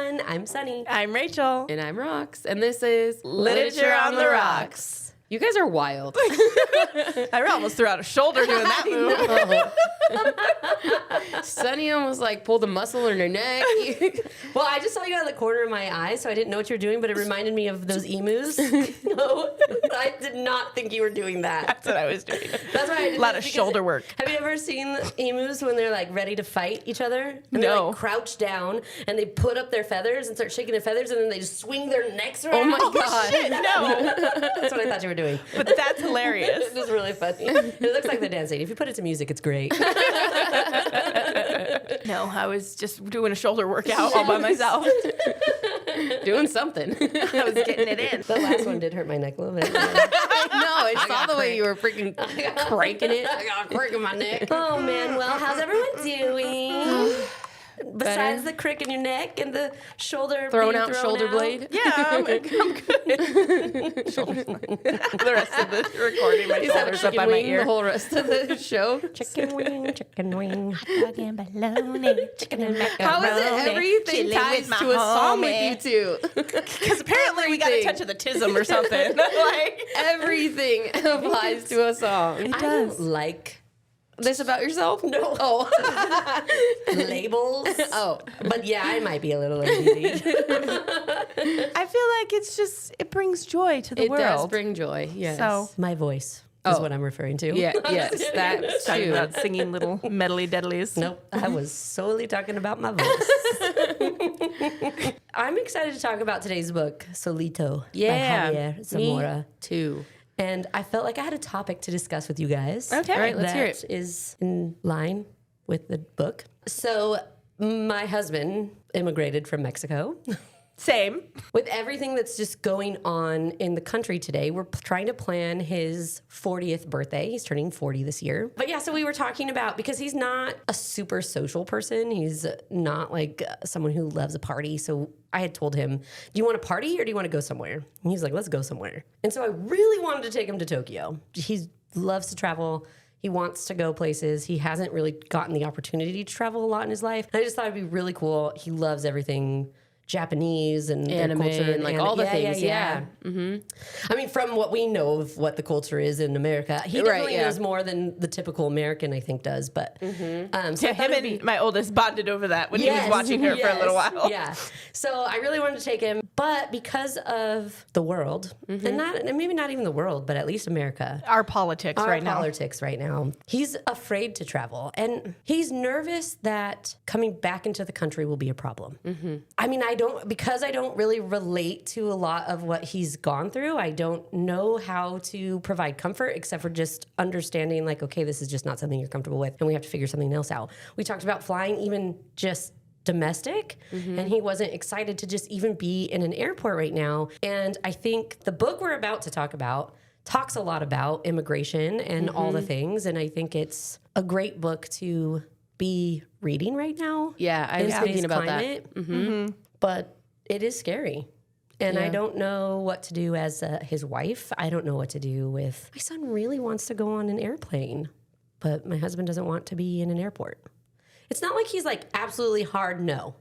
everyone. I'm Sunny. I'm Rachel. And I'm Rox. And this is Literature on the Rocks. You guys are wild. I almost threw out a shoulder doing that move. Sunny almost like pulled a muscle in her neck. Well, I just saw you out of the corner of my eye, so I didn't know what you were doing, but it reminded me of those emus. No, I did not think you were doing that. That's what I was doing. That's why I did a lot of shoulder work. Have you ever seen emus when they're like ready to fight each other? And No. They like crouch down and they put up their feathers and start shaking their feathers, and then they just swing their necks around. Oh my God. Shit, no. That's what I thought you were doing. But that's hilarious. It was really funny. It looks like they're dancing. If you put it to music, it's great. No, I was just doing a shoulder workout all by myself. Doing something. I was getting it in. The last one did hurt my neck a little bit. No, I saw the way you were freaking cranking it. I got a crick in my neck. Oh, man. Well, how's everyone doing? Besides the crick in your neck and the shoulder Throwing being out thrown shoulder out? blade. Yeah, I'm good. The rest of the recording, my shoulders up by my ear. The whole rest of the show. Chicken wing, chicken wing. Dog and bologna, chicken and macaroni. How is it everything chilling ties with my to a song homie. with you two? Because apparently we got a touch of the tism or something. Like Everything applies to a song. I don't like This about yourself? No. Oh. labels. Oh. But yeah, I might be a little lazy. I feel like it brings joy to the It world. does bring joy, yes. So My voice is Oh. what I'm referring to. Yeah, yes, that's talking true. about singing little medley deadlies. Nope, I was solely talking about my voice. I'm excited to talk about today's book, Solito, Yeah, by Javier Zamora. me too. And I felt like I had a topic to discuss with you guys. Okay. All right, let's hear it. That is in line with the book. So my husband immigrated from Mexico. Same. With everything that's just going on in the country today, we're trying to plan his 40th birthday. He's turning 40 this year. But yeah, so we were talking about, because he's not a super social person. He's not like someone who loves a party. So I had told him, do you want to party or do you want to go somewhere? And he's like, let's go somewhere. And so I really wanted to take him to Tokyo. He loves to travel. He wants to go places. He hasn't really gotten the opportunity to travel a lot in his life. And I just thought it'd be really cool. He loves everything Japanese and Anime their culture and like all the things. Yeah. Mm-hmm. I mean, from what we know of what the culture is in America, he definitely knows more than the typical American, I think, does. But so Yeah, him and my oldest bonded over that when he was watching her for a little while. Yeah. So I really wanted to take him, but because of the world, and maybe not even the world, but at least America. Our politics Our right now. politics right now. He's afraid to travel, and he's nervous that coming back into the country will be a problem. I mean, I don't really relate to a lot of what he's gone through. I don't know how to provide comfort except for just understanding, like, okay, this is just not something you're comfortable with, and we have to figure something else out. We talked about flying even just domestic, and he wasn't excited to just even be in an airport right now. And I think the book we're about to talk about talks a lot about immigration and all the things, and I think it's a great book to be reading right now. Yeah, I was thinking about that. But it is scary. And I Yeah. don't know what to do as his wife. I don't know what to do with... My son really wants to go on an airplane, but my husband doesn't want to be in an airport. It's not like he's like absolutely hard no,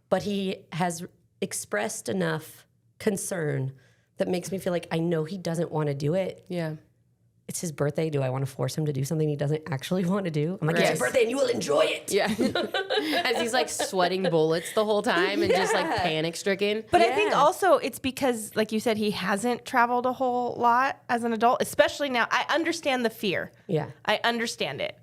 but he has expressed enough concern that makes me feel like I know he doesn't want to do it. Yeah. It's his birthday. Do I want to force him to do something he doesn't actually want to do? I'm like, it's Right. your birthday and you will enjoy it. Yeah. As he's like sweating bullets the whole time and just like panic stricken. But I think also it's because, like you said, he hasn't traveled a whole lot as an adult, especially now. I understand the fear. Yeah. I understand it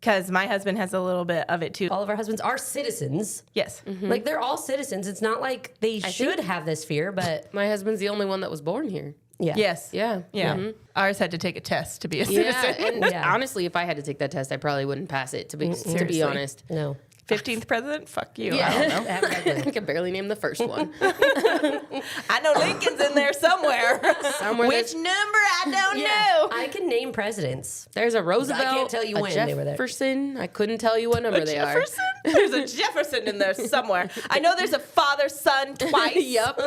because my husband has a little bit of it too. All of our husbands are citizens. Yes. Like, they're all citizens. It's not like they should have this fear, but My husband's the only one that was born here. yeah. Yes. Yeah. Yeah. Ours had to take a test to be a Yeah, citizen. and honestly, if I had to take that test, I probably wouldn't pass it. To be honest, No. 15th president? Fuck you. Yeah. I don't know. Exactly. I can barely name the first one. I know Lincoln's in there somewhere. Somewhere Which there's- number? I don't know. I can name presidents. There's a Roosevelt. I can't tell you a when they were there. Jefferson. I couldn't tell you what number they Jefferson? There's a Jefferson in there somewhere. I know there's a father-son twice. are. Yep.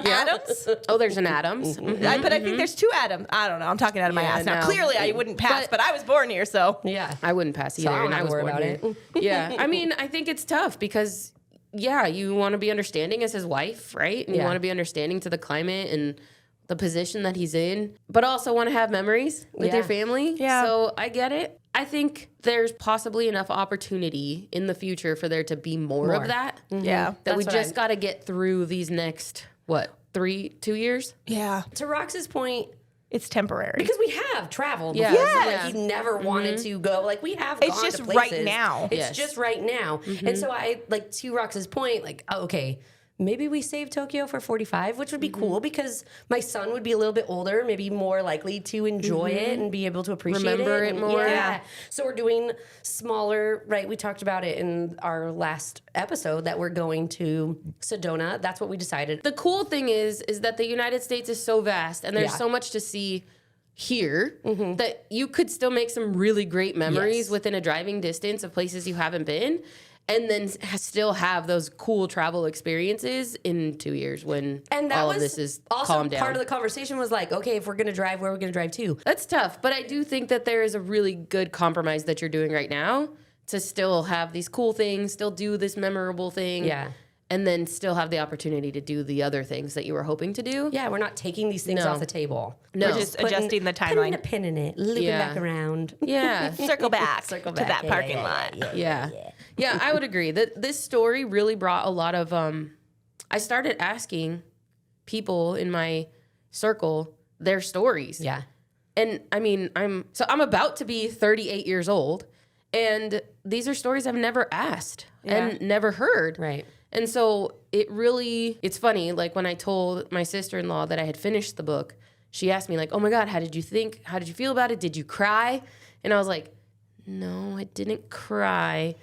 Adams? Oh, there's an Adams. But I think there's two Adams. I don't know. I'm talking out of my Yeah, ass now. no. Clearly, I wouldn't pass, but I was born here, so. Yeah. I wouldn't pass either, I don't and I have was to worry born about here. Yeah, I mean, I think it's tough because you want to be understanding as his wife, right? And you want to be understanding to the climate and the position that he's in, but also want to have memories with your family. Yeah. So I get it. I think there's possibly enough opportunity in the future for there to be more. Of that. Yeah. That we just got to get through these next, 2 years? Yeah. To Rox's point, It's temporary. because we have traveled. Yeah. Before. It's not Yeah. like he never wanted to go. Like we have. It's gone just to right places. now. It's Yes. just right now. And so I like to Rox's point. Like, oh, okay, maybe we save Tokyo for 45, which would be cool because my son would be a little bit older, maybe more likely to enjoy it and be able to appreciate Remember it it more. Yeah. So we're doing smaller. Right. We talked about it in our last episode that we're going to Sedona. That's what we decided. The cool thing is that the United States is so vast and there's Yeah. so much to see here that you could still make some really great memories Yes. within a driving distance of places you haven't been, and then still have those cool travel experiences in 2 years when And that all was of this is also calmed down. part of the conversation was like, okay, if we're going to drive, where are we going to drive to? That's tough, but I do think that there is a really good compromise that you're doing right now to still have these cool things, still do this memorable thing. Yeah. And then still have the opportunity to do the other things that you were hoping to do. Yeah, we're not taking these things No. off the table. No. We're just adjusting the Putting timeline. a pin in it, looping Yeah. back around. Yeah. Circle back Circle to back. that Yeah, parking yeah, lot. Yeah, I would agree that this story really brought a lot of. I started asking people in my circle their stories. Yeah. And I mean, I'm about to be 38 years old, and these are stories I've never asked and never heard. Right. And so it's funny, like when I told my sister-in-law that I had finished the book, she asked me like, "Oh my God, how did you think? How did you feel about it? Did you cry?" And I was like, "No, I didn't cry.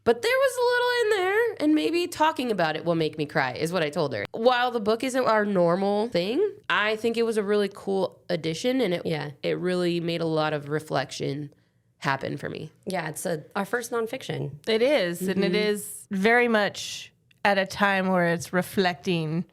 But there was a little in there, and maybe talking about it will make me cry," is what I told her. While the book isn't our normal thing, I think it was a really cool addition, and it really made a lot of reflection happen for me. Yeah, it's our first nonfiction. It is. And it is very much at a time where it's reflecting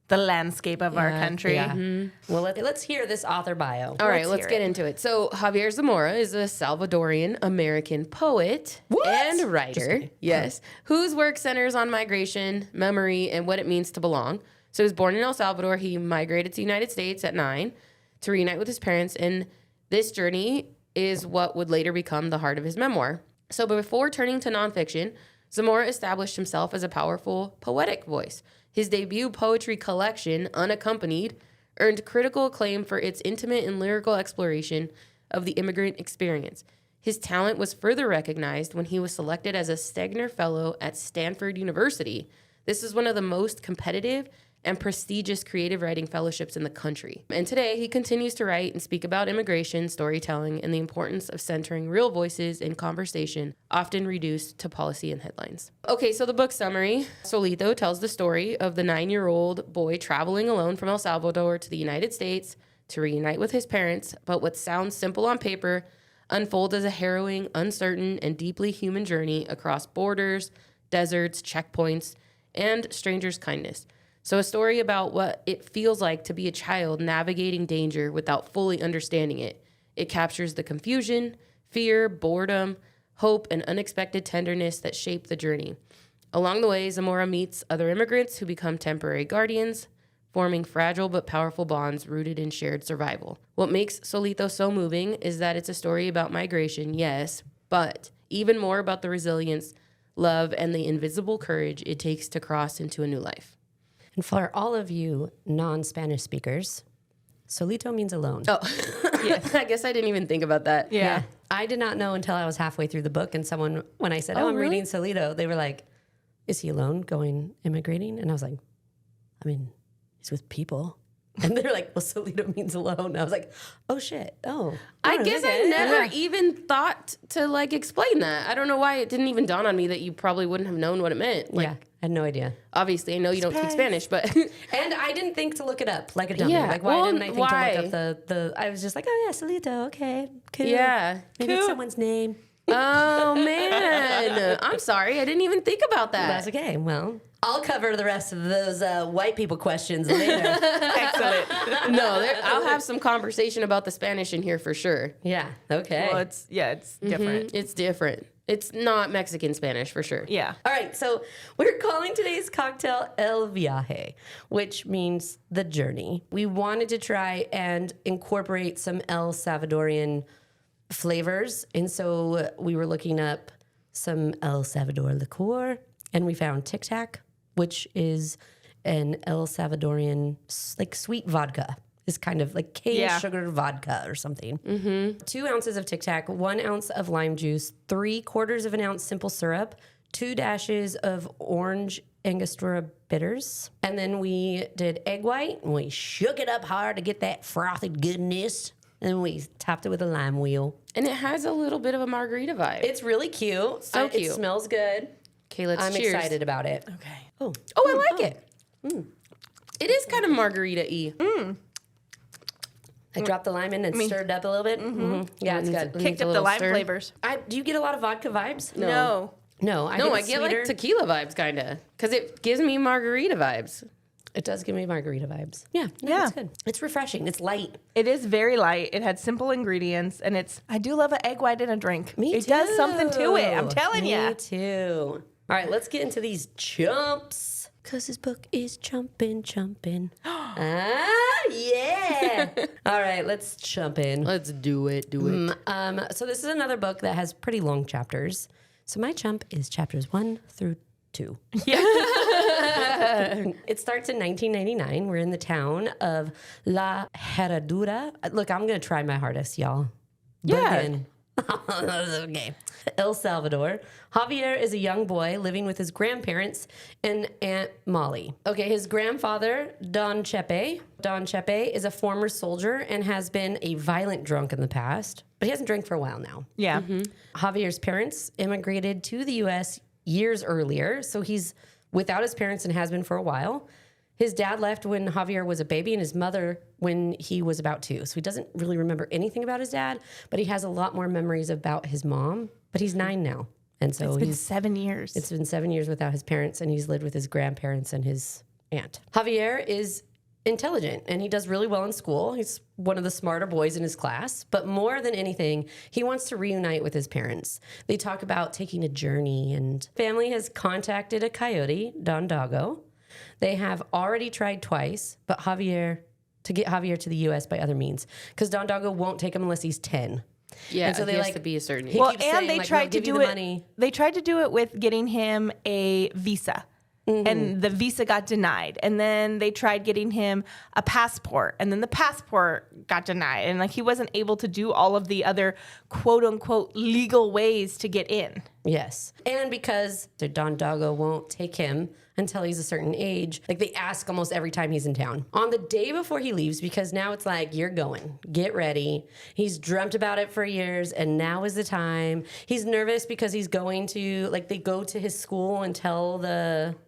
the landscape of our country. Yeah. Well, let's hear this author bio. All right, let's hear get it. into it. So Javier Zamora is a Salvadorian American poet What? and Just writer, kidding. yes, whose work centers on migration, memory, and what it means to belong. So he was born in El Salvador. He migrated to the United States at 9 to reunite with his parents, and this journey is what would later become the heart of his memoir. So before turning to nonfiction, Zamora established himself as a powerful poetic voice. His debut poetry collection, Unaccompanied, earned critical acclaim for its intimate and lyrical exploration of the immigrant experience. His talent was further recognized when he was selected as a Stegner Fellow at Stanford University. This is one of the most competitive and prestigious creative writing fellowships in the country. And today, he continues to write and speak about immigration, storytelling, and the importance of centering real voices in conversation, often reduced to policy and headlines. Okay, so the book summary. Solito tells the story of the 9-year-old boy traveling alone from El Salvador to the United States to reunite with his parents, but what sounds simple on paper unfolds as a harrowing, uncertain, and deeply human journey across borders, deserts, checkpoints, and strangers' kindness. So a story about what it feels like to be a child navigating danger without fully understanding it. It captures the confusion, fear, boredom, hope, and unexpected tenderness that shape the journey. Along the way, Zamora meets other immigrants who become temporary guardians, forming fragile but powerful bonds rooted in shared survival. What makes Solito so moving is that it's a story about migration, yes, but even more about the resilience, love, and the invisible courage it takes to cross into a new life. And for all of you non-Spanish speakers, Solito means alone. Oh, I guess I didn't even think about that. Yeah. I did not know until I was halfway through the book, and someone, when I said, Oh, I'm really? reading Solito, they were like, is he alone going immigrating? And I was like, I mean, he's with people. And they're like, well, Solito means alone. I was like, oh, shit. Oh. I guess I okay. never even thought to like explain that. I don't know why it didn't even dawn on me that you probably wouldn't have known what it meant. Like, Yeah, I had no idea. obviously, I know you don't speak Spanish, but And I didn't think to look it up like a dummy. Yeah, Like, why well, didn't I think why? to look up the I was just like, oh, yeah, Solito. Okay, cool. yeah. Maybe it's someone's name. Oh man, I'm sorry. I didn't even think about that. That's okay. Well, I'll cover the rest of those white people questions later. Excellent. No, I'll have some conversation about the Spanish in here for sure. Yeah. Okay. Well, it's different. It's different. It's not Mexican Spanish for sure. Yeah. All right, so we're calling today's cocktail El Viaje, which means the journey. We wanted to try and incorporate some El Salvadorian flavors, and so we were looking up some El Salvador liqueur, and we found Tic Tac, which is an El Salvadorian like sweet vodka. Is kind of like cane sugar vodka or something. 2 ounces of Tic Tac, 1 ounce of lime juice, 3/4 of an ounce simple syrup, 2 dashes of orange Angostura bitters. And then we did egg white and we shook it up hard to get that frothy goodness. And then we topped it with a lime wheel. And it has a little bit of a margarita vibe. It's really cute. So cute. It smells good. Okay, let's I'm cheers. excited about it. Okay. Oh, I like it. It is kind of margarita-y. I dropped the lime in and stirred it up a little bit. Yeah, it's good. Kicked a up the little lime stir. flavors. Do you get a lot of vodka vibes? No. No, I it's get sweeter. like tequila vibes, kind of. Because it gives me margarita vibes. It does give me margarita vibes. Yeah, Yeah. it's good. It's refreshing. It's light. It is very light. It had simple ingredients, and I do love an egg white in a drink. Me It too. does something to it. I'm telling you. Me too. All right, let's get into these chumps. Because this book is chumping. Yeah. All right, let's jump in. Let's do it. So this is another book that has pretty long chapters. So my chump is chapters 1 through 2. It starts in 1999. We're in the town of La Herradura. Look, I'm going to try my hardest, y'all. Yeah. Begin. Okay. El Salvador. Javier is a young boy living with his grandparents and Aunt Molly. Okay, his grandfather, Don Chepe. Don Chepe is a former soldier and has been a violent drunk in the past, but he hasn't drank for a while now. Yeah. Javier's parents immigrated to the U.S. years earlier, so he's without his parents and has been for a while. His dad left when Javier was a baby and his mother when he was about 2. So he doesn't really remember anything about his dad, but he has a lot more memories about his mom. But he's 9 now. And so It's been 7 years. it's been 7 years without his parents, and he's lived with his grandparents and his aunt. Javier is intelligent and he does really well in school. He's one of the smarter boys in his class, but more than anything, he wants to reunite with his parents. They talk about taking a journey, and family has contacted a coyote, Don Dago. They have already tried twice, but get Javier to the U.S. by other means, because Don Dago won't take him unless he's 10. Yeah, And so so they he has like- to be a certain age. He Well, keeps and saying, they like, tried "We'll to give you do the it. money." They tried to do it with getting him a visa. And the visa got denied. And then they tried getting him a passport. And then the passport got denied. And like he wasn't able to do all of the other quote unquote legal ways to get in. Yes. And because Don Dago won't take him until he's a certain age, like they ask almost every time he's in town. On the day before he leaves, because now it's like, you're going, get ready. He's dreamt about it for years, and now is the time. He's nervous because he's going to, like, they go to his school and tell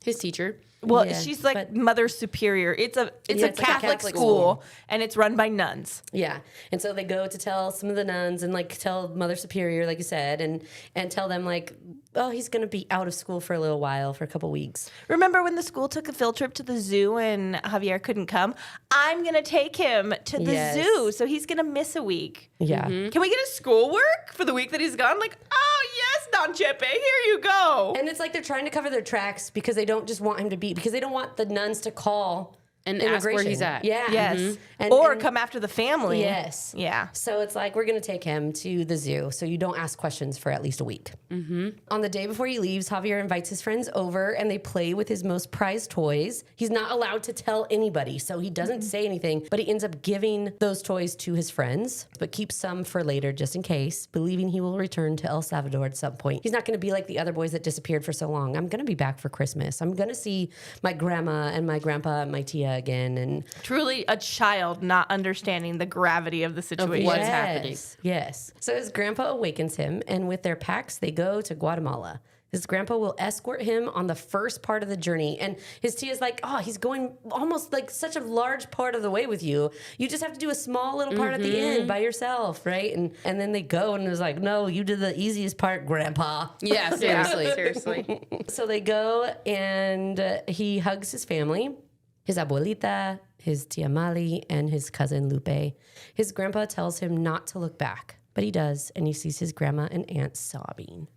His teacher. Well, Yeah, she's like but- Mother Superior. It's a it's like a Catholic Catholic school, and it's run by nuns. Yeah. And so they go to tell some of the nuns and like tell Mother Superior, like you said, and tell them like, oh, he's going to be out of school for a little while, for a couple weeks. Remember when the school took a field trip to the zoo and Javier couldn't come? I'm going to take him to the Yes. zoo, so he's going to miss a week. Yeah. Can we get his schoolwork for the week that he's gone? Like, oh, yes, Don Chepe, here you go. And it's like they're trying to cover their tracks because they don't just want him to be, because they don't want the nuns to call And ask where immigration. he's at. Yeah. Yes. And- or and- come after the family. Yes. Yeah. So it's like, we're going to take him to the zoo so you don't ask questions for at least a week. On the day before he leaves, Javier invites his friends over and they play with his most prized toys. He's not allowed to tell anybody, so he doesn't say anything, but he ends up giving those toys to his friends, but keeps some for later just in case, believing he will return to El Salvador at some point. He's not going to be like the other boys that disappeared for so long. I'm going to be back for Christmas. I'm going to see my grandma and my grandpa and my tia again. And Truly a child not understanding the gravity of the situation. what is happening. Yes. So his grandpa awakens him, and with their packs, they go to Guatemala. His grandpa will escort him on the first part of the journey. And his tia's like, oh, he's going almost like such a large part of the way with you. You just have to do a small little part at the end by yourself, right? And then they go, and it was like, no, you did the easiest part, Grandpa. Yeah, seriously. Seriously. So they go, and he hugs his family, his abuelita, his tia Mali, and his cousin Lupe. His grandpa tells him not to look back, but he does, and he sees his grandma and aunt sobbing.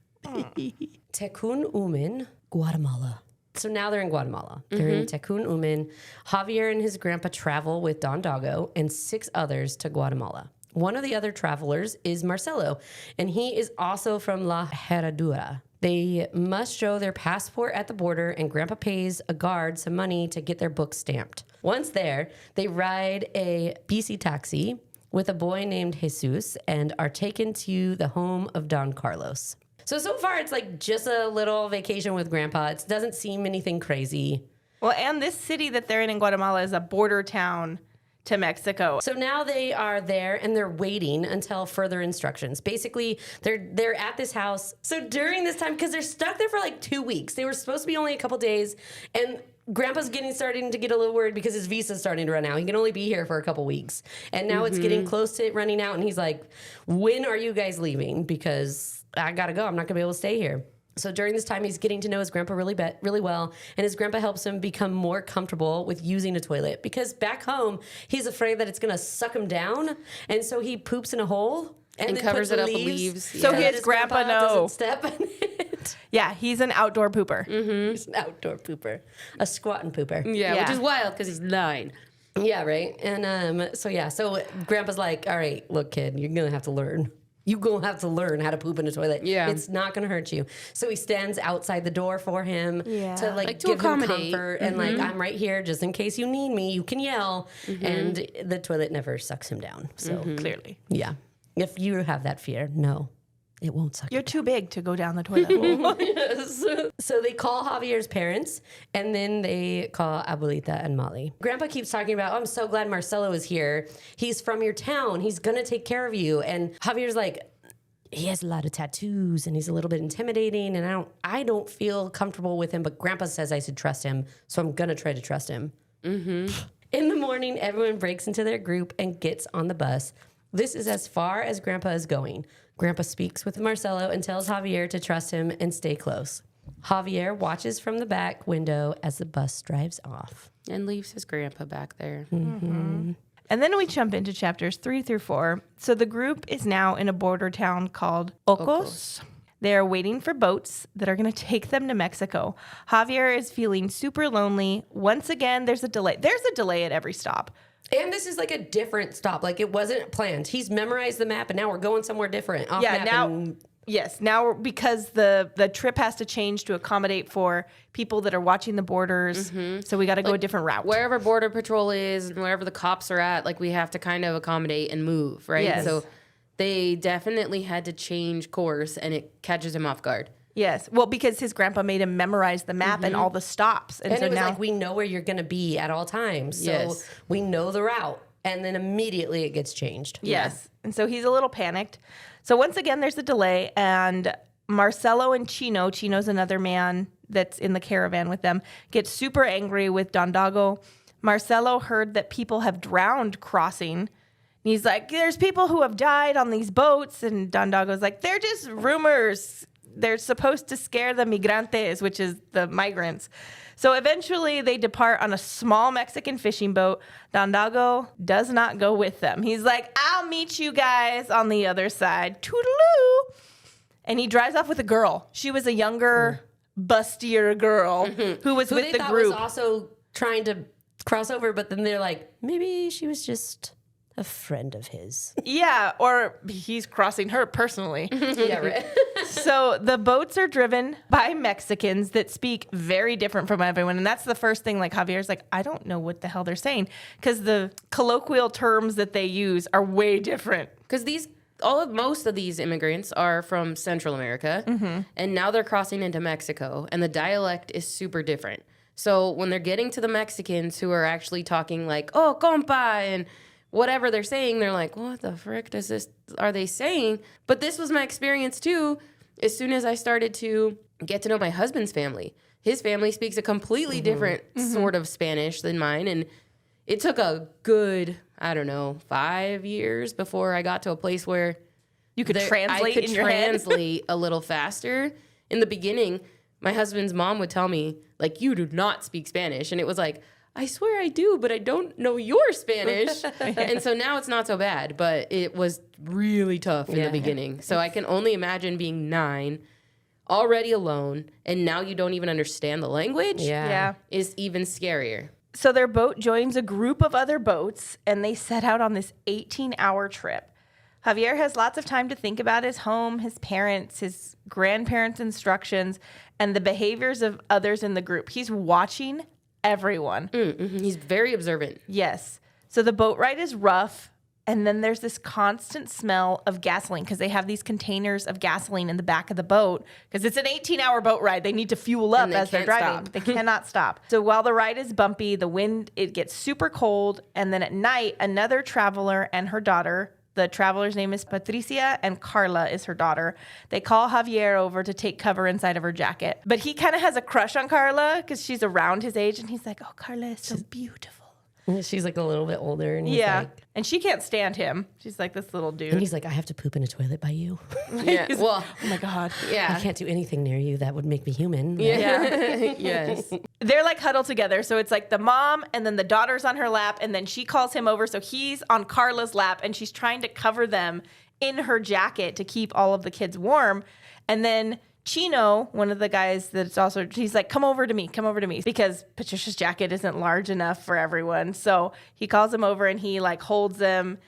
Tecún Umin, Guatemala. So now they're in Guatemala. They're in Tecún Umin. Javier and his grandpa travel with Don Dago and 6 others to Guatemala. One of the other travelers is Marcelo, and he is also from La Herradura. They must show their passport at the border, and Grandpa pays a guard some money to get their books stamped. Once there, they ride a bici taxi with a boy named Jesus and are taken to the home of Don Carlos. So far, it's like just a little vacation with Grandpa. It doesn't seem anything crazy. Well, and this city that they're in Guatemala is a border town to Mexico. So now they are there and they're waiting until further instructions. Basically, they're at this house. So during this time, because they're stuck there for like 2 weeks, they were supposed to be only a couple days, and Grandpa's starting to get a little worried because his visa's starting to run out. He can only be here for a couple weeks. And now it's getting close to it running out, and he's like, when are you guys leaving? Because I gotta go. I'm not gonna be able to stay here. So during this time, he's getting to know his grandpa really well, and his grandpa helps him become more comfortable with using a toilet, because back home, he's afraid that it's going to suck him down, and so he poops in a hole and then covers it up with leaves. leaves. So that his grandpa doesn't step in it. Yeah, he's an outdoor pooper. He's an outdoor pooper, a squatting pooper. Yeah, which is wild because he's 9. Yeah, right. And so Grandpa's like, all right, look, kid, you're going to have to learn. You're going to have to learn how to poop in a toilet. Yeah. It's not going to hurt you. So he stands outside the door for him to to give him accommodate. comfort. And I'm right here just in case you need me. You can yell. And the toilet never sucks him down. So Clearly. yeah. If you have that fear, no, it won't suck You're too big to go down the toilet hole. Yes. So they call Javier's parents, and then they call Abuelita and Molly. Grandpa keeps talking about, I'm so glad Marcelo is here. He's from your town. He's going to take care of you. And Javier's like, he has a lot of tattoos, and he's a little bit intimidating, and I don't feel comfortable with him, but Grandpa says I should trust him, so I'm going to try to trust him. In the morning, everyone breaks into their group and gets on the bus. This is as far as Grandpa is going. Grandpa speaks with Marcelo and tells Javier to trust him and stay close. Javier watches from the back window as the bus drives off. And leaves his grandpa back there. And then we jump into chapters 3 through 4. So the group is now in a border town called Ocos. They are waiting for boats that are going to take them to Mexico. Javier is feeling super lonely. Once again, there's a delay. There's a delay at every stop. And this is like a different stop. Like, it wasn't planned. He's memorized the map, and now we're going somewhere different. Now because the trip has to change to accommodate for people that are watching the borders. So we got to go a different route. Wherever Border Patrol is and wherever the cops are at, like, we have to kind of accommodate and move, right? Yes. So they definitely had to change course, and it catches him off guard. Yes. Well, because his grandpa made him memorize the map and all the stops. And so it was now, like, we know where you're going to be at all times. So Yes. we know the route. And then immediately it gets changed. yes. And so he's a little panicked. So once again, there's a delay, and Marcelo and Chino's another man that's in the caravan with them, get super angry with Don Dago. Marcelo heard that people have drowned crossing. He's like, there's people who have died on these boats. And Don Dago's like, they're just rumors. They're supposed to scare the migrantes, which is the migrants. So eventually they depart on a small Mexican fishing boat. Don Dago does not go with them. He's like, I'll meet you guys on the other side. Toodaloo. And he drives off with a girl. She was a younger, bustier girl who was with the group. Was also trying to cross over, but then they're like, maybe she was just a friend of his. Yeah, or he's crossing her personally. Yeah, right. So the boats are driven by Mexicans that speak very different from everyone. And that's the first thing, like, Javier's like, I don't know what the hell they're saying, because the colloquial terms that they use are way different. Because most of these immigrants are from Central America, and now they're crossing into Mexico, and the dialect is super different. So when they're getting to the Mexicans who are actually talking like, oh, compa, and whatever they're saying, they're like, what the frick are they saying? But this was my experience too. As soon as I started to get to know my husband's family, his family speaks a completely different sort of Spanish than mine. And it took a good, 5 years before I got to a place where You could translate in your head. translate a little faster. In the beginning, my husband's mom would tell me, like, you do not speak Spanish. And it was like, I swear I do, but I don't know your Spanish. And so now it's not so bad, but it was really tough in the beginning. So I can only imagine being 9 already alone, and now you don't even understand the language, Yeah. is even scarier. So their boat joins a group of other boats, and they set out on this 18-hour trip. Javier has lots of time to think about his home, his parents, his grandparents' instructions, and the behaviors of others in the group. He's watching everyone. He's very observant. Yes. So the boat ride is rough, and then there's this constant smell of gasoline because they have these containers of gasoline in the back of the boat because it's an 18-hour boat ride. They need to fuel up And they as they're can't driving. stop. They cannot stop. So while the ride is bumpy, the wind, it gets super cold, and then at night, another traveler and her daughter, the traveler's name is Patricia, and Carla is her daughter. They call Javier over to take cover inside of her jacket. But he kind of has a crush on Carla because she's around his age, and he's like, oh, Carla is so beautiful. She's like a little bit older, and he's Yeah. like, And she can't stand him. She's like this little dude. and he's like, I have to poop in a toilet by you. Yeah. Well, Oh my God. yeah. I can't do anything near you that would make me human. Yeah. Yes. They're like huddled together. So it's like the mom and then the daughter's on her lap. And then she calls him over. So he's on Carla's lap and she's trying to cover them in her jacket to keep all of the kids warm. And then Chino, one of the guys that's also, he's like, come over to me, because Patricia's jacket isn't large enough for everyone. So he calls him over and he like holds him,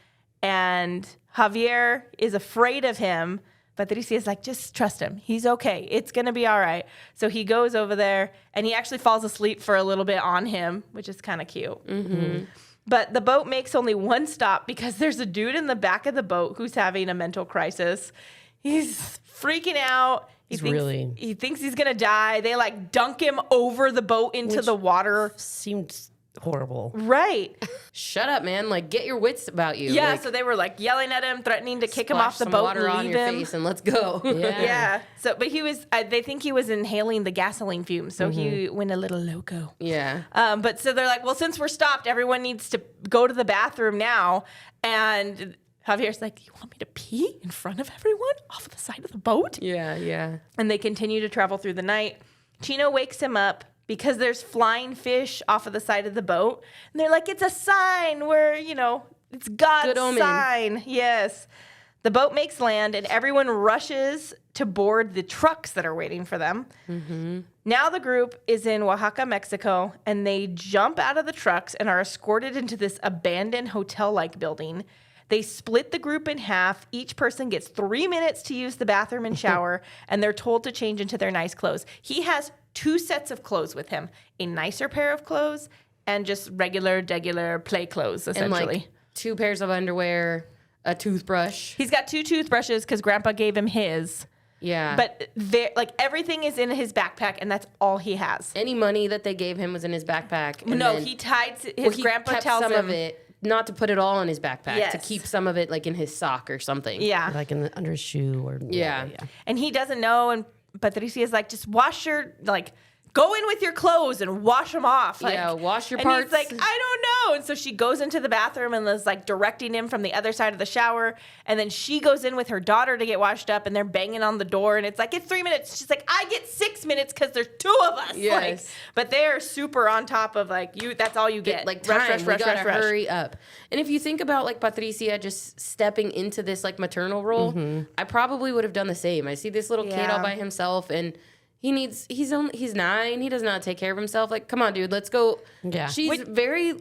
and Javier is afraid of him. Patricia is like, just trust him. He's okay. It's going to be all right. So he goes over there and he actually falls asleep for a little bit on him, which is kind of cute. Mm-hmm. But the boat makes only one stop because there's a dude in the back of the boat who's having a mental crisis. He's freaking out. He thinks he's going to die. They like dunk him over the boat into the water. Seemed horrible. Right. Shut up, man. Like, get your wits about you. Yeah, Like, so they were like yelling at him, threatening to kick him splash off the some boat water and on leave your him. face and let's go. Yeah. Yeah. So, but he was, they think he was inhaling the gasoline fumes. So he went a little loco. Yeah. But so they're like, well, since we're stopped, everyone needs to go to the bathroom now. And Javier's like, you want me to pee in front of everyone off of the side of the boat? Yeah. Yeah. And they continue to travel through the night. Chino wakes him up because there's flying fish off of the side of the boat. And they're like, it's a sign where, it's God's Good omen. sign. Yes. The boat makes land and everyone rushes to board the trucks that are waiting for them. Mm-hmm. Now the group is in Oaxaca, Mexico, and they jump out of the trucks and are escorted into this abandoned hotel-like building. They split the group in half. Each person gets 3 minutes to use the bathroom and shower, and they're told to change into their nice clothes. He has 2 sets of clothes with him, a nicer pair of clothes and just regular play clothes, essentially. And like 2 pairs of underwear, a toothbrush. He's got 2 toothbrushes because Grandpa gave him his. Yeah. But everything is in his backpack, and that's all he has. Any money that they gave him was in his backpack. And No, then- he tied his well, he grandpa kept tells some him of it, not to put it all in his backpack, Yes. to keep some of it like in his sock or something. Yeah. Like under his shoe or Yeah. And he doesn't know, and Patricia's like, just wash your, go in with your clothes and wash them off. Yeah, wash your and parts. he's like, I don't know. And so she goes into the bathroom and is directing him from the other side of the shower. And then she goes in with her daughter to get washed up, and they're banging on the door. And it's like, it's 3 minutes. She's like, I get 6 minutes because there's 2 of us. Yes. But they're super on top of you. That's all you get. Like, time, we gotta hurry up. And if you think about Patricia just stepping into this maternal role, I probably would have done the same. I see this little kid all by himself, and he's 9. He does not take care of himself. Like, come on, dude, let's go. Yeah. She's very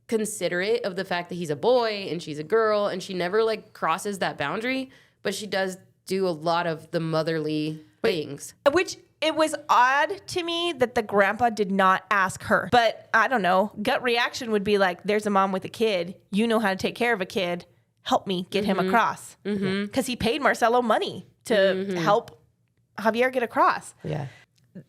considerate of the fact that he's a boy and she's a girl, and she never crosses that boundary, but she does do a lot of the motherly things. Which it was odd to me that the grandpa did not ask her. But I don't know. Gut reaction would be like, there's a mom with a kid. You know how to take care of a kid. Help me get him across. Because he paid Marcelo money to help Javier get across. Yeah.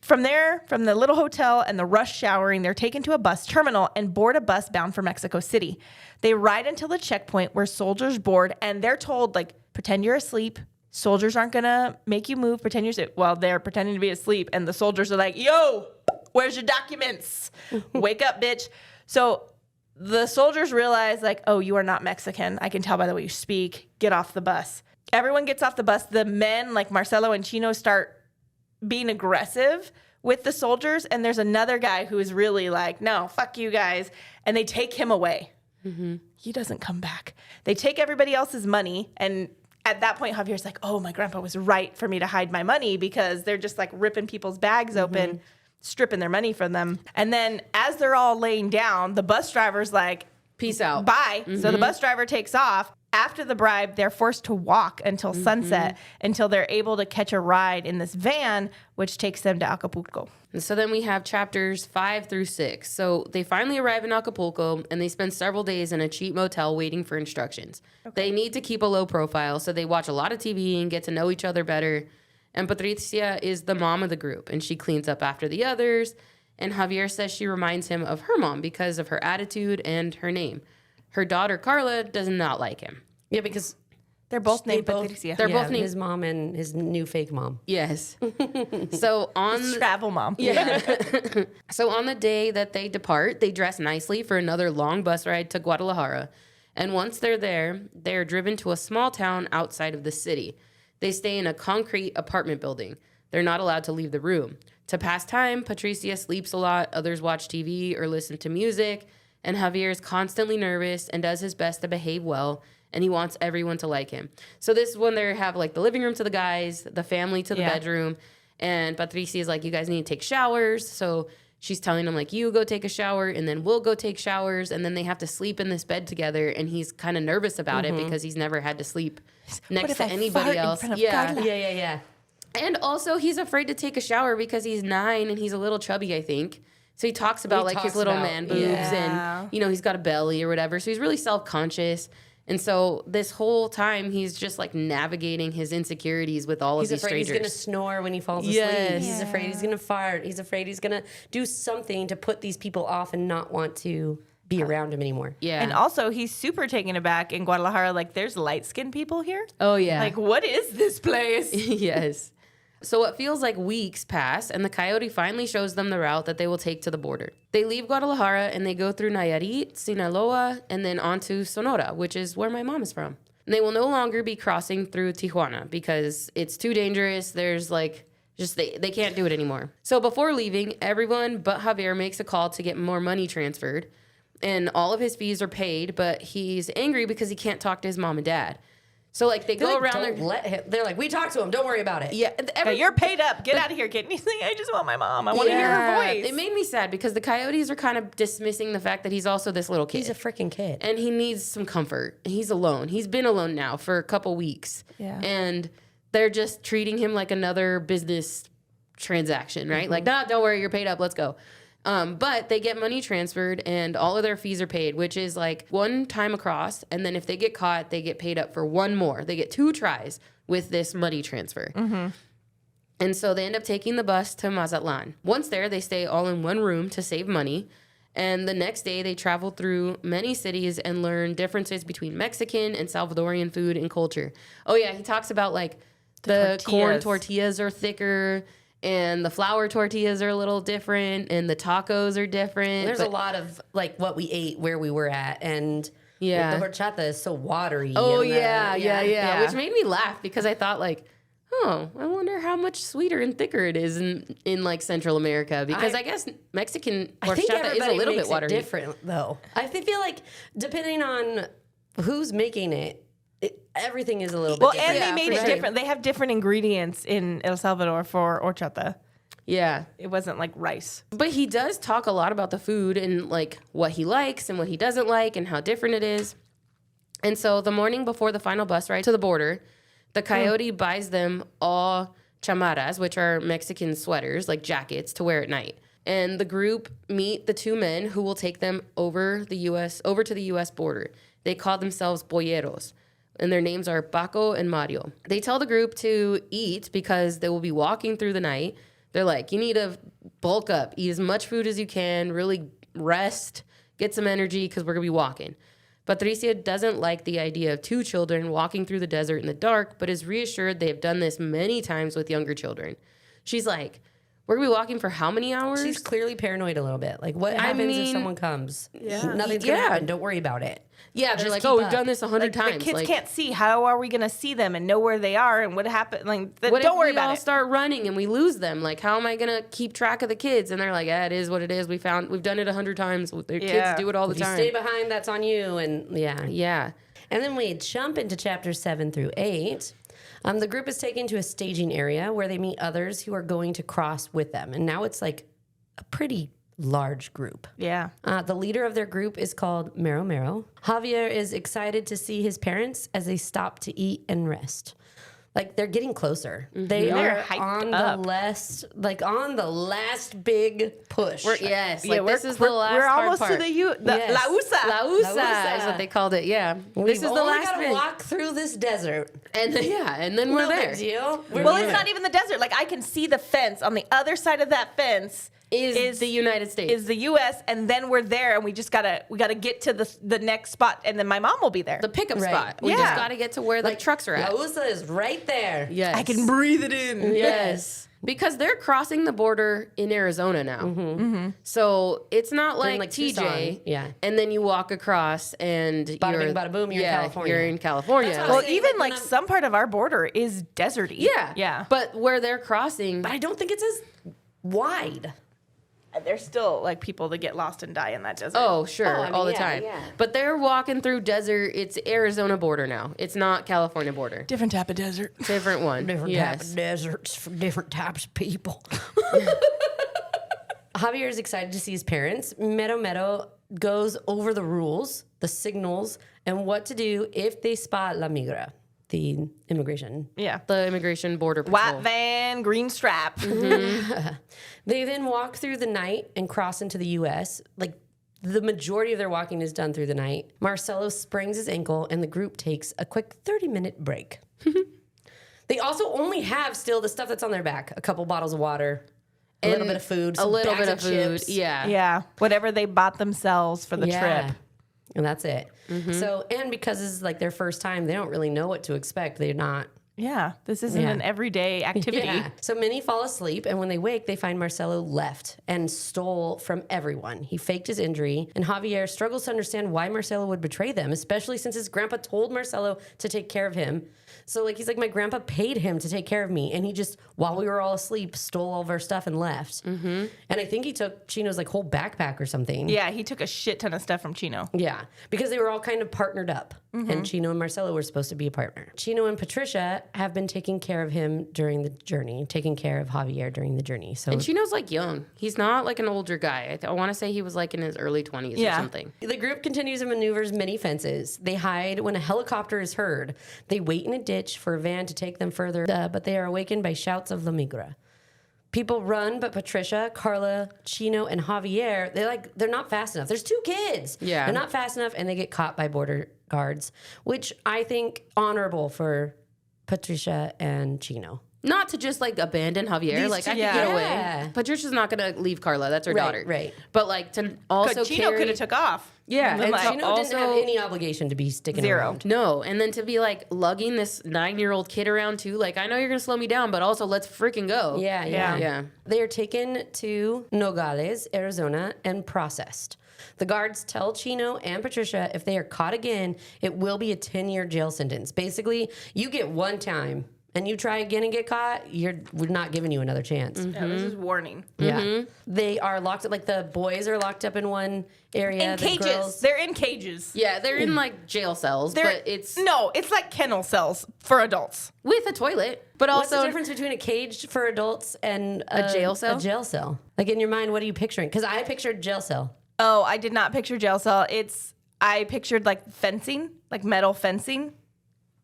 From there, from the little hotel and the rush showering, they're taken to a bus terminal and board a bus bound for Mexico City. They ride until the checkpoint where soldiers board, and they're told, pretend you're asleep. Soldiers aren't going to make you move. Pretend you're asleep. Well, they're pretending to be asleep, and the soldiers are like, yo, where's your documents? Wake up, bitch. So the soldiers realize, oh, you are not Mexican. I can tell by the way you speak. Get off the bus. Everyone gets off the bus. The men, like Marcelo and Chino, start being aggressive with the soldiers, and there's another guy who is really no, fuck you guys, and they take him away. He doesn't come back. They take everybody else's money, and at that point, Javier's like, oh, my grandpa was right for me to hide my money because they're just like ripping people's bags open, stripping their money from them. And then as they're all laying down, the bus driver's like, peace out. Bye. So the bus driver takes off. After the bribe, they're forced to walk until sunset until they're able to catch a ride in this van, which takes them to Acapulco. And so then we have chapters 5 through 6. So they finally arrive in Acapulco and they spend several days in a cheap motel waiting for instructions. They need to keep a low profile, so they watch a lot of TV and get to know each other better. And Patricia is the mom of the group, and she cleans up after the others. And Javier says she reminds him of her mom because of her attitude and her name. Her daughter, Carla, does not like him. Yeah, because They're both named both- Patricia. They're both named... his mom and his new fake mom. Yes. So on... Travel mom. Yeah. So on the day that they depart, they dress nicely for another long bus ride to Guadalajara. And once they're there, they're driven to a small town outside of the city. They stay in a concrete apartment building. They're not allowed to leave the room. To pass time, Patricia sleeps a lot, others watch TV or listen to music, and Javier is constantly nervous and does his best to behave well, and he wants everyone to like him. So this is when they have like the living room to the guys, the family to the bedroom, and Patricia is like, you guys need to take showers. So she's telling him like, you go take a shower and then we'll go take showers, and then they have to sleep in this bed together, and he's kind of nervous about it because he's never had to sleep next to anybody else. Yeah. And also he's afraid to take a shower because he's 9 and he's a little chubby, I think. So he talks about like his little man boobs and, you know, he's got a belly or whatever. So he's really self-conscious. And so this whole time he's just like navigating his insecurities with all of these strangers. He's afraid he's going to snore when he falls asleep. Yes. He's afraid he's going to fart. He's afraid he's going to do something to put these people off and not want to be around him anymore. Yeah. And also, he's super taken aback in Guadalajara. Like, there's light-skinned people here? Oh, yeah. Like, what is this place? Yes. So it feels like weeks pass, and the coyote finally shows them the route that they will take to the border. They leave Guadalajara, and they go through Nayarit, Sinaloa, and then on to Sonora, which is where my mom is from. And they will no longer be crossing through Tijuana because it's too dangerous. There's like, just they can't do it anymore. So before leaving, everyone but Javier makes a call to get more money transferred, and all of his fees are paid, but he's angry because he can't talk to his mom and dad. So, like, they go around there. Let him. They're like, we talk to him. Don't worry about it. Yeah. You're paid up. Get out of here, kid. And he's like, I just want my mom. I want to hear her voice. It made me sad because the coyotes are kind of dismissing the fact that he's also this little kid. He's a freaking kid. And he needs some comfort. He's alone. He's been alone now for a couple weeks. Yeah. And they're just treating him like another business transaction, right? Like, nah, don't worry, you're paid up. Let's go. But they get money transferred and all of their fees are paid, which is like one time across. And then if they get caught, they get paid up for one more. They get 2 tries with this money transfer. And so they end up taking the bus to Mazatlan. Once there, they stay all in one room to save money. And the next day, they travel through many cities and learn differences between Mexican and Salvadorian food and culture. Oh, yeah. He talks about like the corn tortillas are thicker. And the flour tortillas are a little different, and the tacos are different. There's a lot of like what we ate where we were at, and the horchata is so watery. Oh and yeah, which made me laugh because I thought like, oh, I wonder how much sweeter and thicker it is in like Central America, because I guess Mexican horchata is a little bit watery. Different though. I feel like depending on who's making it, everything is a little bit different. And they made it different. They have different ingredients in El Salvador for horchata. Yeah. It wasn't like rice. But he does talk a lot about the food and like what he likes and what he doesn't like and how different it is. And so the morning before the final bus ride to the border, the coyote buys them all chamarras, which are Mexican sweaters, like jackets to wear at night. And the group meet the 2 men who will take them over to the US border. They call themselves boyeros, and their names are Paco and Mario. They tell the group to eat because they will be walking through the night. They're like, you need to bulk up, eat as much food as you can, really rest, get some energy because we're going to be walking. Patricia doesn't like the idea of 2 children walking through the desert in the dark, but is reassured they have done this many times with younger children. She's like, we're going to be walking for how many hours? She's clearly paranoid a little bit. Like, what happens if someone comes? Nothing's going to happen. Don't worry about it. Yeah, they're like, we've done this 100 times. The kids can't see. How are we going to see them and know where they are and what happened? Like, what don't worry if we about all it. Start running and we lose them? Like, how am I going to keep track of the kids? And they're like, it is what it is. We've done it 100 times. Their kids do it all the If time. you stay behind, that's on you. And yeah. Yeah. And then we jump into chapters 7 through 8. The group is taken to a staging area where they meet others who are going to cross with them. And now it's like a pretty large group. Yeah. The leader of their group is called Mero Mero. Javier is excited to see his parents as they stop to eat and rest. Like, they're getting closer. They They're are hyped on up. on the last big push. Yes, Yeah, this is the last we're hard almost part. to the Yes. La USA. La USA is what they called it. Yeah, this is the last got to bit. walk through this desert. And then we're No there. big deal. Well, it's not even the desert. Like, I can see the fence. On the other side of that fence Is the United States. is the U.S. And then we're there, and we gotta get to the next spot, and then my mom will be there. the pickup Right. spot. We Yeah. just got to get to where the trucks are at. La USA is right there. Yes. I can breathe it in. Yes. Because they're crossing the border in Arizona now. So it's not They're in, like, like, TJ. Tucson. Yeah. And then you walk across and Bada you're bing, bada boom, you're in California. You're in California. That's what I Well, was saying, even like, like when I'm- some part of our border is deserty. yeah. Yeah. But where they're crossing, But I don't think it's as wide. There's still like people that get lost and die in that desert. oh, sure, Oh, I mean, all the yeah, time. yeah. But they're walking through desert. It's Arizona border now. It's not California border. different type of desert. Different one. Different yes. type of deserts for different types of people. Javier is excited to see his parents. Mero goes over the rules, the signals, and what to do if they spot La Migra, the immigration. Yeah. The immigration border patrol. White van, green stripe. They then walk through the night and cross into the U.S. Like, the majority of their walking is done through the night. Marcelo sprains his ankle, and the group takes a quick 30-minute break. They also only have still the stuff that's on their back. A couple bottles of water, a little bit of food, A some little bags bit of food. chips. Yeah. Yeah. Whatever they bought themselves for the trip. And that's it. So, and because this is like their first time, they don't really know what to expect. They're not. Yeah. This isn't Yeah. an everyday activity. Yeah. So many fall asleep, and when they wake, they find Marcelo left and stole from everyone. He faked his injury, and Javier struggles to understand why Marcelo would betray them, especially since his grandpa told Marcelo to take care of him. So, like, he's like, my grandpa paid him to take care of me, and he just, while we were all asleep, stole all of our stuff and left. And I think he took Chino's, like, whole backpack or something. Yeah, he took a shit ton of stuff from Chino. Yeah, because they were all kind of partnered up, and Chino and Marcelo were supposed to be a partner. Chino and Patricia have been taking care of him during the journey, taking care of Javier during the journey. So And Chino's like young. He's not like an older guy. I want to say he was like in his early 20s or something. the group continues and maneuvers many fences. They hide when a helicopter is heard. They wait in a ditch for a van to take them further, but they are awakened by shouts of La Migra. People run, but Patricia, Carla, Chino, and Javier, they're not fast enough. There's 2 kids. Yeah. They're not fast enough, and they get caught by border guards, which I think honorable for Patricia and Chino. Not to just like abandon Javier. These Like two- I could yeah. get Yeah. away. Patricia's not going to leave Carla. That's her Right, daughter. right. But like to also Chino carry. could have took off. Yeah, And and like, Chino didn't have also- any obligation to be sticking Zero. around. No, and then to be like lugging this 9-year-old kid around too. Like I know you're going to slow me down, but also let's freaking go. Yeah. Yeah. They are taken to Nogales, Arizona, and processed. The guards tell Chino and Patricia if they are caught again, it will be a 10-year jail sentence. Basically, you get one time, and you try again and get caught, we're not giving you another chance. Yeah, this is warning. Yeah. They are locked up, like the boys are locked up in one area. In the cages. girls- They're in cages. Yeah, they're in like jail cells, but it's it's like kennel cells for adults. with a toilet. But What's also the difference between a cage for adults and a jail cell? A jail cell. Like in your mind, what are you picturing? Because I pictured jail cell. Oh, I did not picture jail cell. I pictured like fencing, like metal fencing,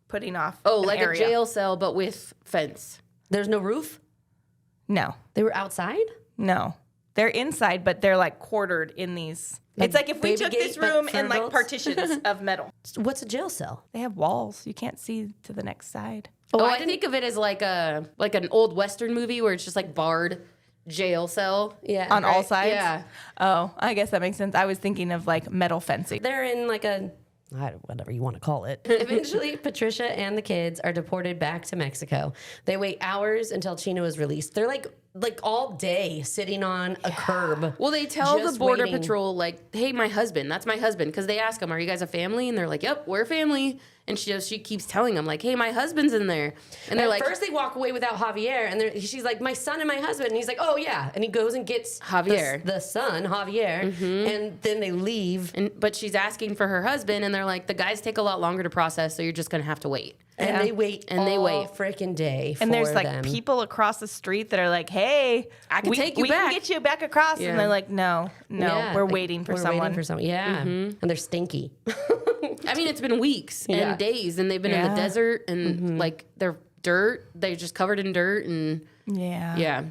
putting off. Oh, an like area. a jail cell, but with fence. There's no roof. No, They were outside. no, they're inside, but they're like quartered in these. Like It's like if we baby took gate, this but room for and like adults? partitions of metal. What's a jail cell? They have walls. You can't see to the next side. Oh, I think of it as like an old Western movie where it's just like barred jail cell. Yeah. On all right. sides? Yeah. Oh, I guess that makes sense. I was thinking of like metal fencing. They're in like whatever you want to call it. Eventually, Patricia and the kids are deported back to Mexico. They wait hours until Chino is released. They're like all day sitting on a curb. Well, they tell Just the border waiting. patrol like, "Hey, my husband. That's my husband." Because they ask them, "Are you guys a family?" And they're like, "Yep, we're a family." And she keeps telling him, like, hey, my husband's in there. And they're At like, first they walk away without Javier, and she's like, my son and my husband. And he's like, oh, yeah. And he goes and gets Javier. the son, Javier, and then they leave. but she's asking for her husband, and they're like, the guys take a lot longer to process, so you're just going to have to wait. And they wait all freaking day for And there's like them. people across the street that are like, hey, I can take you we back. can get you back across. Yeah. And they're like, no, Yeah, we're waiting for someone. Yeah. And they're stinky. I mean, it's been weeks and days, and they've been in the desert, and like they're dirt. They're just covered in dirt, and yeah.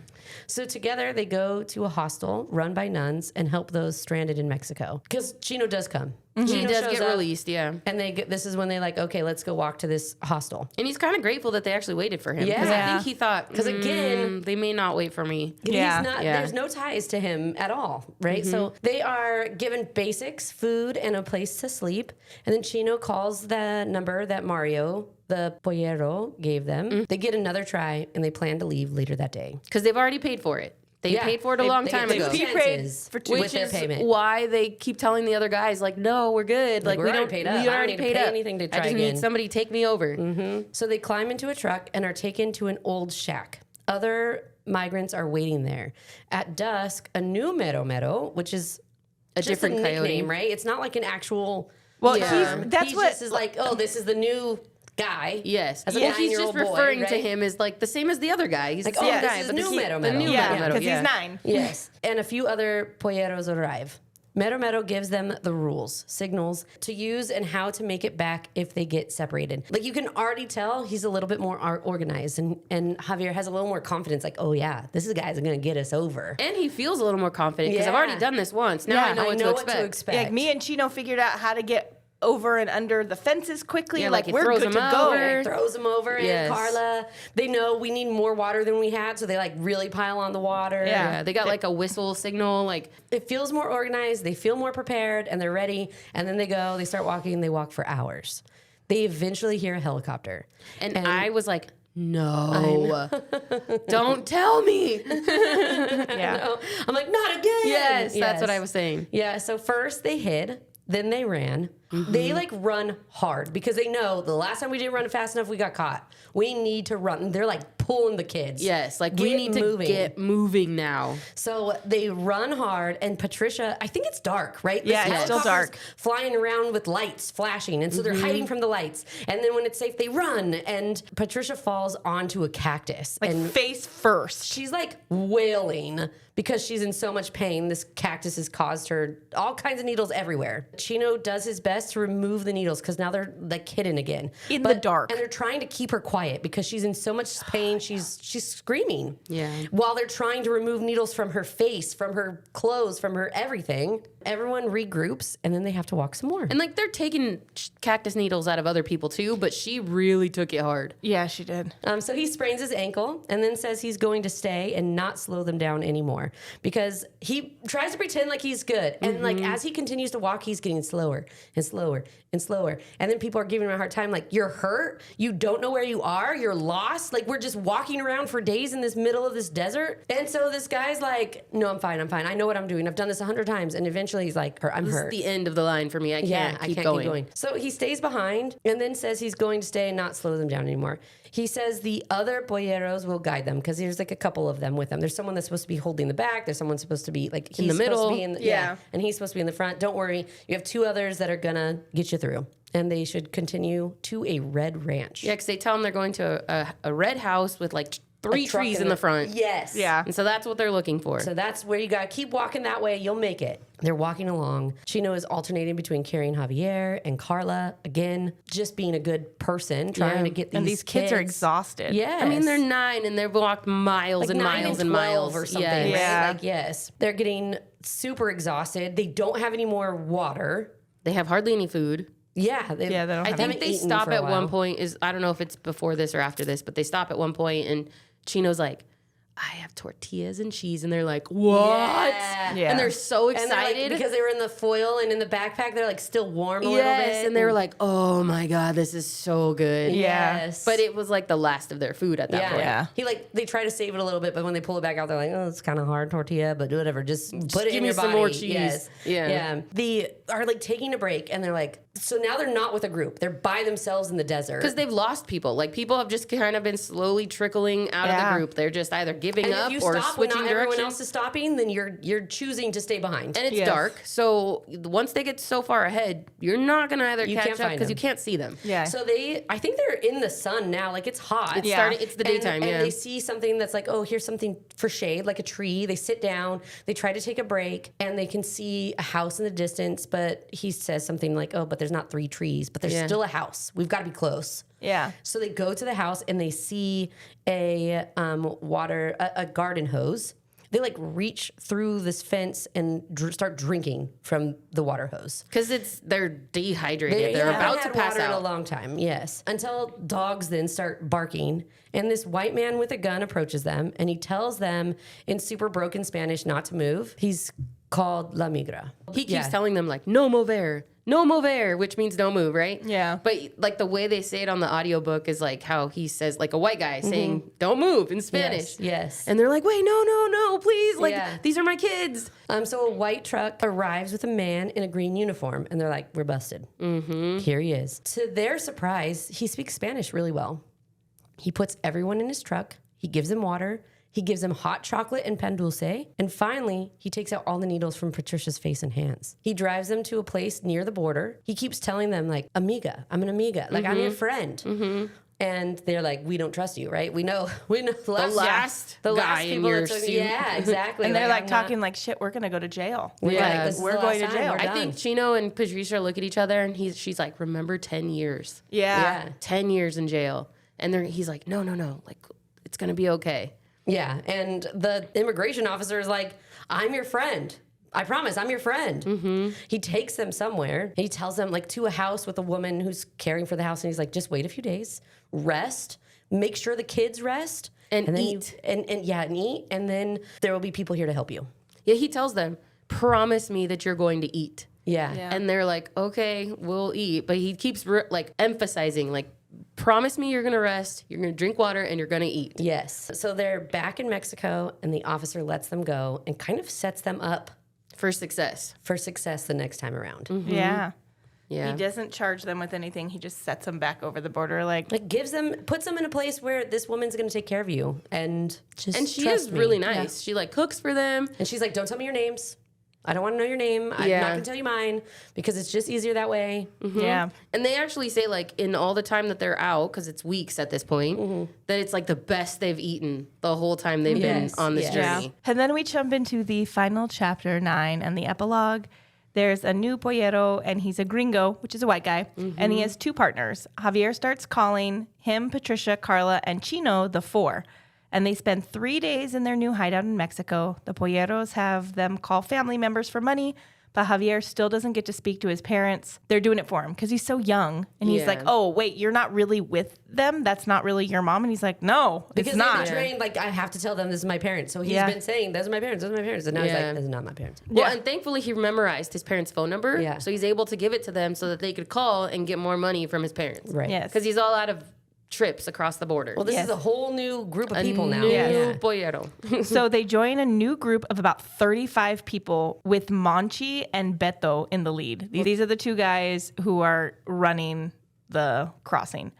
So together they go to a hostel run by nuns and help those stranded in Mexico. Because Chino does come. He Chino does shows get up, released, yeah. And this is when they like, okay, let's go walk to this hostel. And he's kind of grateful that they actually waited for him. Because I Yeah. think he thought, because again, they may not wait for me. Yeah. There's no ties to him at all, right? So they are given basics, food, and a place to sleep. And then Chino calls the number that Mario, the pollero, gave them. They get another try, and they plan to leave later that day. Because they've already paid for it. They paid for it a long time ago. He paid for with their payment. Why they keep telling the other guys, like, no, we're good. Like, we're we already don't paid up. We I don't already need to paid pay up. anything to I try just again. need somebody to take me over. So they climb into a truck and are taken to an old shack. Other migrants are waiting there. At dusk, a new mero, which is A just different a coyote. nickname, right? It's not like an actual. Well, term. that's he what- just is like, oh, this is the new guy. Yes. As a Well, he's 9-year-old just boy, referring to right? him as like the same as the other guy. He's Like, the same oh, this guy, is but new the Mero the new Yeah, Mero, because he's 9. Yes. And a few other polleros arrive. Mero gives them the rules, signals to use, and how to make it back if they get separated. Like, you can already tell he's a little bit more organized, and Javier has a little more confidence. Like, oh yeah, this is guy's going to get us over. And he feels a little more confident because I've Yeah. already done this once. Now Yeah, I know what to expect. Like me and Chino figured out how to get over and under the fences quickly. Yeah, like like, it we're throws good to them go. over. Throws them over, Yes. and Carla, they know we need more water than we had, so they like really pile on the water. Yeah. Yeah, they got like a whistle signal. Like, It feels more organized, they feel more prepared, and they're ready. And then they start walking, they walk for hours. They eventually hear a helicopter. and I was like, no, don't tell me. Yeah. I'm like, not again. Yes, that's what I was saying. Yeah, so first they hid, then they ran. They like run hard because they know the last time we didn't run fast enough, we got caught. We need to run. They're like pulling the kids. Yes, like we Get need to moving. get moving now. So they run hard, and Patricia, I think it's dark, right? Yeah, it's still helicopter's dark. Flying around with lights flashing, and so they're hiding from the lights. And then when it's safe, they run, and Patricia falls onto a cactus. Like and face first. she's like wailing because she's in so much pain. This cactus has caused her all kinds of needles everywhere. Chino does his best to remove the needles because now they're like hidden again. In the dark. And they're trying to keep her quiet because she's in so much pain. She's screaming. Yeah. While they're trying to remove needles from her face, from her clothes, from her everything. Everyone regroups, and then they have to walk some more. And like they're taking cactus needles out of other people too, but she really took it hard. Yeah, she did. So he sprains his ankle and then says he's going to stay and not slow them down anymore because he tries to pretend like he's good. And like as he continues to walk, he's getting slower and slower and slower. And then people are giving him a hard time like, you're hurt? You don't know where you are? You're lost? Like, we're just walking around for days in this middle of this desert? And so this guy's like, no, I'm fine. I know what I'm doing. I've done this 100 times. And eventually he's like, I'm This hurt. is the end of the line for me. I can't keep going. So he stays behind and then says he's going to stay and not slow them down anymore. He says the other polleros will guide them because there's like a couple of them with them. There's someone that's supposed to be holding the back. There's someone supposed to be like he's in the middle. supposed to be in the, Yeah. and he's supposed to be in the front. Don't worry. You have 2 others that are gonna get you through. And they should continue to a red ranch. Yeah, because they tell them they're going to a red house with like 3 A truck trees in the front. Yes. Yeah. And so that's what they're looking for. So that's where you gotta keep walking that way. You'll make it. They're walking along. Chino is alternating between carrying Javier and Carla. Again, just being a good person, trying to get these And these kids are exhausted. Yeah. I mean, they're 9 and they've walked miles like and 9 miles and and 12 miles or something. Yes. Right? Yeah. Like, yes. They're getting super exhausted. They don't have any more water. They have hardly any food. Yeah. Yeah, they don't I have think haven't they eaten stop for a at while. one point. I don't know if it's before this or after this, but they stop at one point and Chino's like, I have tortillas and cheese. And they're like, what? Yeah. And they're so And they're like, excited. because they were in the foil and in the backpack, they're like still warm a little Yes. bit. And they were like, oh my God, this is so good. Yeah. Yes. But it was like the last of their food at that point. Yeah. He they try to save it a little bit, but when they pull it back out, they're like, oh, it's kind of hard tortilla, but whatever. Just put it give in me your some body. more cheese. Yes. Yeah. Yeah. They are like taking a break and they're like, So now they're not with a group. They're by themselves in the desert. Because they've lost people. Like, people have just kind of been slowly trickling out of the group. They're just either giving up or switching when direction. everyone else is stopping, then you're choosing to stay behind. And it's dark. So once they get so far ahead, you're not going to either catch up because you can't see them. Yeah. So I think they're in the sun now. Like, it's hot. It's starting. It's the daytime, and they see something that's like, oh, here's something for shade, like a tree. They sit down. They try to take a break, and they can see a house in the distance. But he says something like, oh, but there's not 3 trees, but there's still a house. We've got to be close. Yeah. So they go to the house, and they see a garden hose. They like reach through this fence and start drinking from the water hose. Because they're dehydrated. They're about to pass water out. in a long time, yes. Until dogs then start barking, and this white man with a gun approaches them, and he tells them in super broken Spanish not to move. He's called La Migra. He keeps telling them, like, no mover, which means don't move, right? Yeah. But like the way they say it on the audiobook is like how he says, like a white guy saying, don't move in Spanish. Yes. And they're like, wait, no, please. Like, these are my kids. So a white truck arrives with a man in a green uniform, and they're like, we're busted. Mm-hmm. Here he is. To their surprise, he speaks Spanish really well. He puts everyone in his truck. He gives them water. He gives them hot chocolate and pan dulce. And finally, he takes out all the needles from Patricia's face and hands. He drives them to a place near the border. He keeps telling them, like, amiga, I'm an amiga. Like, I'm your friend. Mm-hmm. And they're like, we don't trust you, right? We know the last guy in your that took, suit. Yeah, exactly. And they're like talking like, shit, we're going to go to jail. Yeah. We're going to jail. I think Chino and Patricia look at each other, and she's like, remember 10 years. Yeah. 10 years in jail. And he's like, no. Like, it's going to be okay. Yeah, and the immigration officer is like, I'm your friend. I promise, I'm your friend. Mm-hmm. He takes them somewhere. He tells them, like, to a house with a woman who's caring for the house. And he's like, just wait a few days, rest, make sure the kids rest. And then eat. And eat. And then there will be people here to help you. Yeah, he tells them, promise me that you're going to eat. Yeah. And they're like, okay, we'll eat. But he keeps, emphasizing, like, promise me you're going to rest, you're going to drink water, and you're going to eat. Yes. So they're back in Mexico, and the officer lets them go and kind of sets them up for success the next time around. Mm-hmm. Yeah. Yeah. He doesn't charge them with anything. He just sets them back over the border. Like puts them in a place where this woman's going to take care of you. And she is really nice. She like cooks for them. And she's like, don't tell me your names. I don't want to know your name. I'm not going to tell you mine because it's just easier that way. Mm-hmm. Yeah. And they actually say, like, in all the time that they're out, because it's weeks at this point, that it's like the best they've eaten the whole time they've been on this journey. Yeah. And then we jump into the final chapter 9 and the epilogue. There's a new pollero, and he's a gringo, which is a white guy, and he has 2 partners. Javier starts calling him, Patricia, Carla, and Chino the 4. And they spend 3 days in their new hideout in Mexico. The polleros have them call family members for money, but Javier still doesn't get to speak to his parents. They're doing it for him because he's so young. And he's like, oh, wait, you're not really with them? That's not really your mom? And he's like, no, it's not. Because they've been trained, like, I have to tell them this is my parents. So he's been saying, those are my parents, those are my parents. And now he's like, this is not my parents. Well, and thankfully he memorized his parents' phone number. Yeah. So he's able to give it to them so that they could call and get more money from his parents. Right. Yes. Because he's all out of trips across the border. Well, this is a whole new group of people now. New pollero. So they join a new group of about 35 people with Monchi and Beto in the lead. These are the 2 guys who are running the crossing.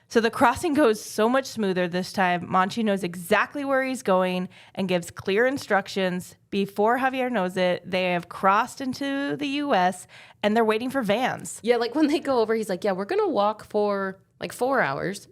So the crossing goes so much smoother this time. Monchi knows exactly where he's going and gives clear instructions. Before Javier knows it, they have crossed into the U.S. and they're waiting for vans. Yeah, like when they go over, he's like, we're going to walk for like 4 hours.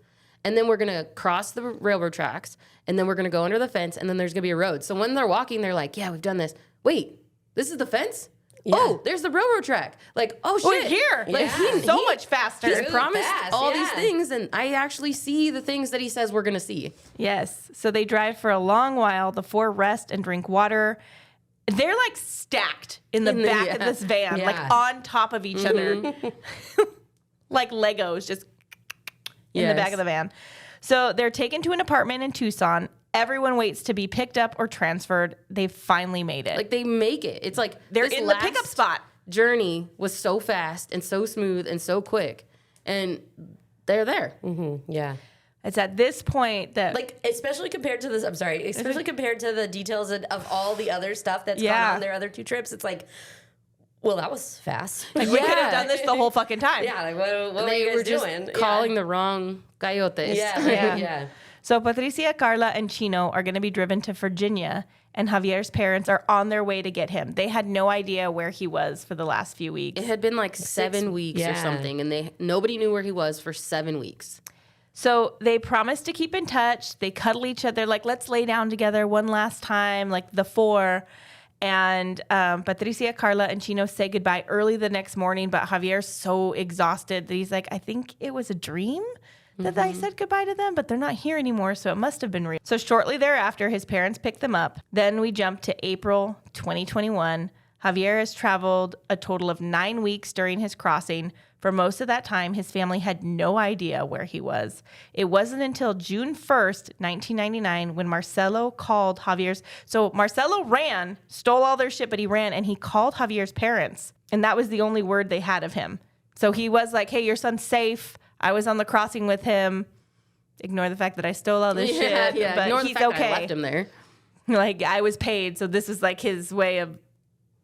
And then we're going to cross the railroad tracks. And then we're going to go under the fence. And then there's going to be a road. So when they're walking, they're like, we've done this. Wait, this is the fence? Yeah. Oh, there's the railroad track. Like, oh, shit. We're here. Like, he's so much faster. He's promised all these things. And I actually see the things that he says we're going to see. Yes. So they drive for a long while. The 4 rest and drink water. They're like stacked in the back of this van, like on top of each other. Like Legos, just in the back of the van. So they're taken to an apartment in Tucson. Everyone waits to be picked up or transferred. They've finally made it. Like, they make it. It's like they're in the pickup spot. Journey was so fast and so smooth and so quick. And they're there. Mm-hmm. Yeah. It's at this point that... Like, especially compared to this... I'm sorry. Especially compared to the details of all the other stuff that's gone on their other 2 trips. It's like... Well, that was fast. Like, we could have done this the whole fucking time. Yeah, like what were They you were guys just doing? calling the wrong coyotes. Yeah. So Patricia, Carla, and Chino are going to be driven to Virginia, and Javier's parents are on their way to get him. They had no idea where he was for the last few weeks. It had been like 7 weeks or something, and nobody knew where he was for 7 weeks. So they promised to keep in touch. They cuddle each other, like, let's lay down together one last time, like the four. And Patricia, Carla, and Chino say goodbye early the next morning, but Javier's so exhausted that he's like, I think it was a dream that I said goodbye to them, but they're not here anymore, so it must have been real. So shortly thereafter, his parents pick them up. Then we jump to April 2021. Javier has traveled a total of 9 weeks during his crossing. For most of that time, his family had no idea where he was. It wasn't until June 1st, 1999, when Marcelo called Javier's. So Marcelo ran, stole all their shit, but he ran, and he called Javier's parents. And that was the only word they had of him. So he was like, hey, your son's safe. I was on the crossing with him. Ignore the fact that I stole all this shit. Yeah, but ignore the he's fact okay. that I left him there. Like, I was paid, so this is like his way of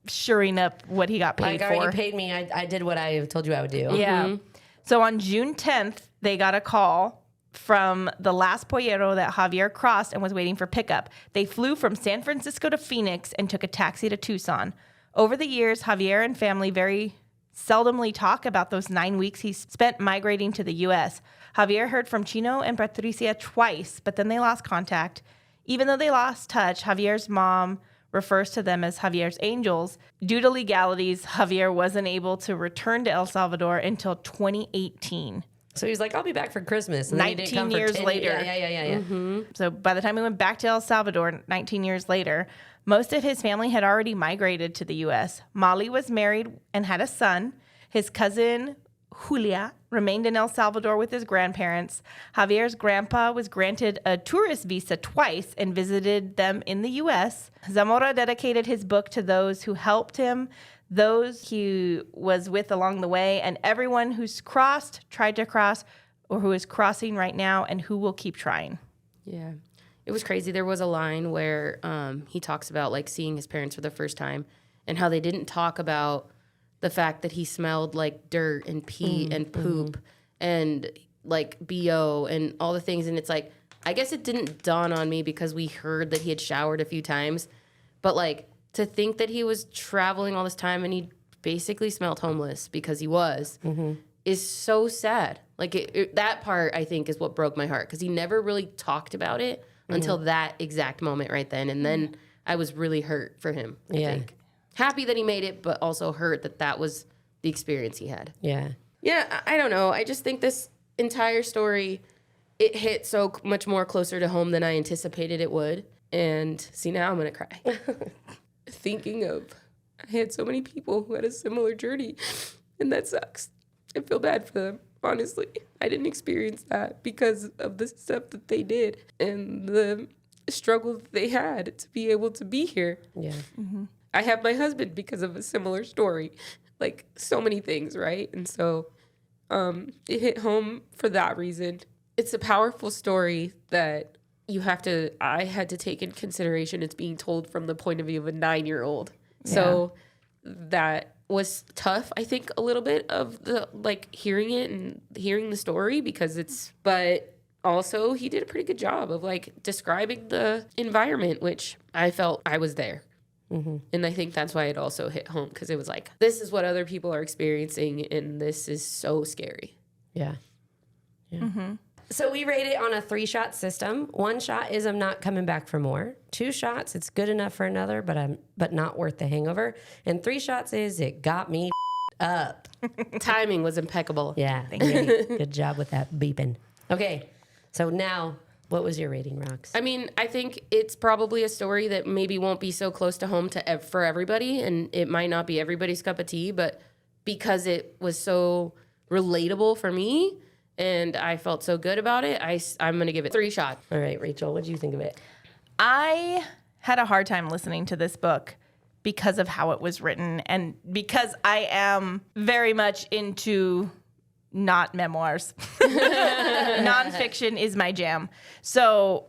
shoring up what he got paid Like, for. all right, you paid me. I did what I told you I would do. Yeah. So on June 10th, they got a call from the last pollero that Javier crossed and was waiting for pickup. They flew from San Francisco to Phoenix and took a taxi to Tucson. Over the years, Javier and family very seldomly talk about those 9 weeks he spent migrating to the U.S. Javier heard from Chino and Patricia twice, but then they lost contact. Even though they lost touch, Javier's mom refers to them as Javier's angels. Due to legalities, Javier wasn't able to return to El Salvador until 2018. So he was like, I'll be back for Christmas. And then he didn't 19 come for years 10 later. Yeah. So by the time he went back to El Salvador 19 years later, most of his family had already migrated to the U.S. Molly was married and had a son. His cousin, Julia, remained in El Salvador with his grandparents. Javier's grandpa was granted a tourist visa twice and visited them in the U.S. Zamora dedicated his book to those who helped him, those he was with along the way, and everyone who's crossed, tried to cross, or who is crossing right now, and who will keep trying. Yeah. It was crazy. There was a line where he talks about like seeing his parents for the first time and how they didn't talk about the fact that he smelled like dirt and pee and poop and like BO and all the things. And it's like, I guess it didn't dawn on me because we heard that he had showered a few times. But like to think that he was traveling all this time and he basically smelled homeless because he was is so sad. Like that part, I think, is what broke my heart because he never really talked about it until that exact moment right then. And then I was really hurt for him, I think. Happy that he made it, but also hurt that that was the experience he had. Yeah. Yeah, I don't know. I just think this entire story, it hit so much more closer to home than I anticipated it would. And see, now I'm going to cry. Thinking of, I had so many people who had a similar journey, and that sucks. I feel bad for them, honestly. I didn't experience that because of the stuff that they did and the struggle that they had to be able to be here. Yeah. I have my husband because of a similar story, like so many things, right? And so it hit home for that reason. It's a powerful story that I had to take in consideration. It's being told from the point of view of a 9-year-old. Yeah. So that was tough, I think, a little bit of the, like, hearing it and hearing the story but also he did a pretty good job of, like, describing the environment, which I felt I was there. And I think that's why it also hit home because it was like, this is what other people are experiencing and this is so scary. Yeah. So we rate it on a 3-shot system. 1 shot is I'm not coming back for more. 2 shots, it's good enough for another, but not worth the hangover. And 3 shots is it got me up. Timing was impeccable. Yeah. Good job with that beeping. Okay. So now, what was your rating, Rox? I mean, I think it's probably a story that maybe won't be so close to home for everybody, and it might not be everybody's cup of tea, but because it was so relatable for me and I felt so good about it, I'm going to give it 3 shots. All right, Rachel, what did you think of it? I had a hard time listening to this book because of how it was written and because I am very much into not memoirs. Nonfiction is my jam. So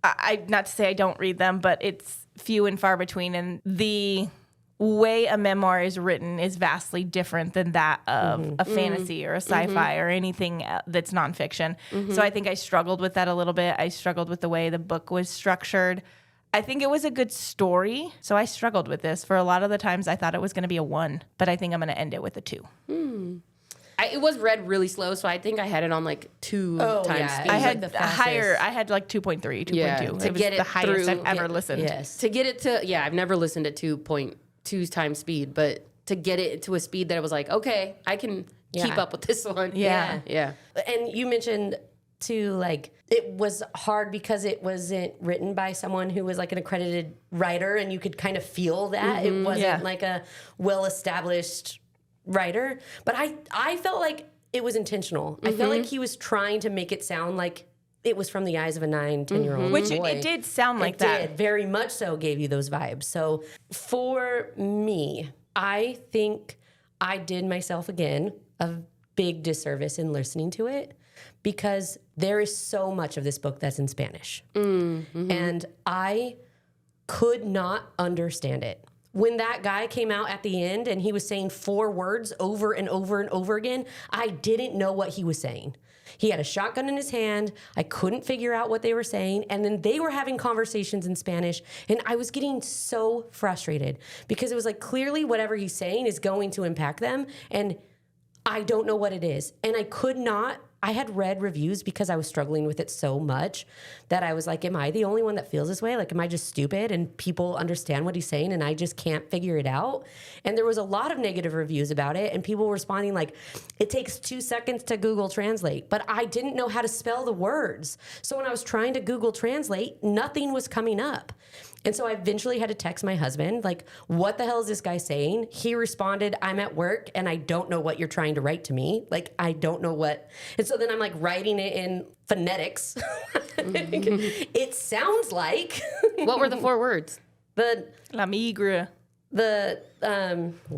I not to say I don't read them, but it's few and far between. And the way a memoir is written is vastly different than that of a fantasy or a sci-fi or anything that's nonfiction. So I think I struggled with that a little bit. I struggled with the way the book was structured. I think it was a good story, so I struggled with this. For a lot of the times, I thought it was going to be a 1, but I think I'm going to end it with a 2. It was read really slow, so I think I had it on like 2 times speed. I had like higher. I had like 2.3, 2.2. Yeah, It to was get it the highest through- I've ever listened. Yes. To get it to, I've never listened at 2.2 times speed, but to get it to a speed that I was like, okay, I can keep up with this one. Yeah. Yeah. And you mentioned too, like, it was hard because it wasn't written by someone who was like an accredited writer, and you could kind of feel that it wasn't like a well-established writer. But I felt like it was intentional. I felt like he was trying to make it sound like it was from the eyes of a 10-year-old Which boy. it did sound like It that. did, very much so, gave you those vibes. So for me, I think I did myself again a big disservice in listening to it, because there is so much of this book that's in Spanish. And I could not understand it. When that guy came out at the end and he was saying 4 words over and over and over again, I didn't know what he was saying. He had a shotgun in his hand. I couldn't figure out what they were saying. And then they were having conversations in Spanish. And I was getting so frustrated because it was like, clearly whatever he's saying is going to impact them. And I don't know what it is. And I had read reviews because I was struggling with it so much that I was like, am I the only one that feels this way? Like, am I just stupid and people understand what he's saying and I just can't figure it out? And there was a lot of negative reviews about it and people responding like, it takes 2 seconds to Google Translate, but I didn't know how to spell the words. So when I was trying to Google Translate, nothing was coming up. And so I eventually had to text my husband, like, what the hell is this guy saying? He responded, I'm at work and I don't know what you're trying to write to me. Like, I don't know what. And so then I'm like writing it in phonetics. It sounds like. What were the 4 words? La migre. Well,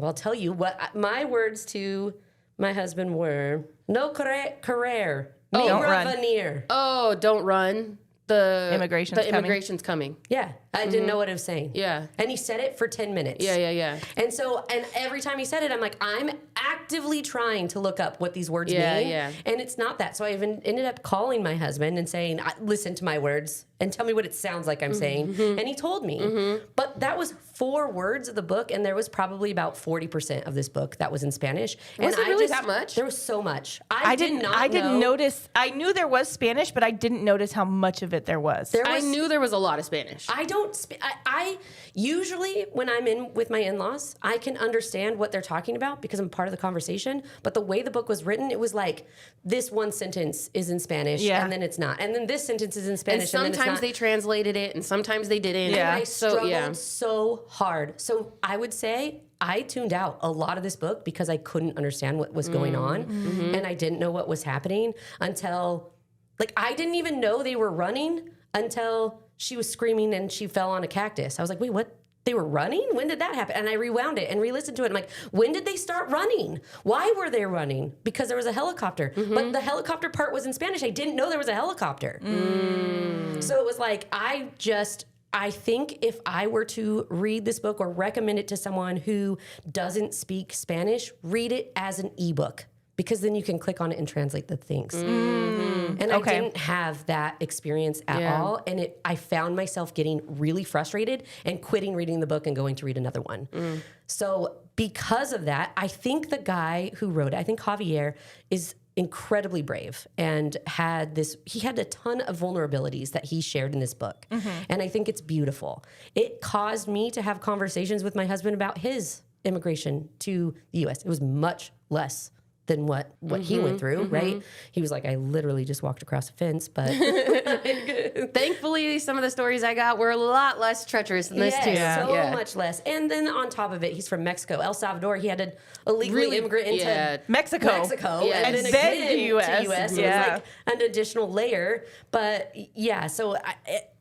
I'll tell you what my words to my husband were. No correr. Don't run. Venir. Oh, don't run. The immigration's coming. Yeah. I didn't know what it was saying. Yeah. And he said it for 10 minutes. Yeah. And so, and every time he said it, I'm like, I'm actively trying to look up what these words mean. Yeah. And it's not that. So I even ended up calling my husband and saying, listen to my words and tell me what it sounds like I'm saying. And he told me. But that was 4 words of the book. And there was probably about 40% of this book that was in Spanish. Was and it really that much? There was so much. I didn't notice. I knew there was Spanish, but I didn't notice how much of it there was. I knew there was a lot of Spanish. I usually, when I'm in with my in-laws, I can understand what they're talking about because I'm part of the conversation. But the way the book was written, it was like this one sentence is in Spanish and then it's not. And then this sentence is in Spanish and and then it's sometimes not. they translated it and sometimes they didn't. And I struggled so hard. So I would say I tuned out a lot of this book because I couldn't understand what was going on. And I didn't know what was happening until, like, I didn't even know they were running until she was screaming and she fell on a cactus. I was like, wait, what? They were running? When did that happen? And I rewound it and re-listened to it. I'm like, when did they start running? Why were they running? Because there was a helicopter. But the helicopter part was in Spanish. I didn't know there was a helicopter. So it was like, I think if I were to read this book or recommend it to someone who doesn't speak Spanish, read it as an ebook. Because then you can click on it and translate the things. And I didn't have that experience at all. And I found myself getting really frustrated and quitting reading the book and going to read another one. So because of that, I think the guy who wrote it, I think Javier, is incredibly brave and he had a ton of vulnerabilities that he shared in this book. And I think it's beautiful. It caused me to have conversations with my husband about his immigration to the U.S. It was much less than what he went through, right? He was like, I literally just walked across a fence, but thankfully some of the stories I got were a lot less treacherous than this too. So much less. And then on top of it, he's from Mexico, El Salvador. He had to illegally immigrate into Mexico, and then then again the US. to US. So it was like an additional layer. But yeah, so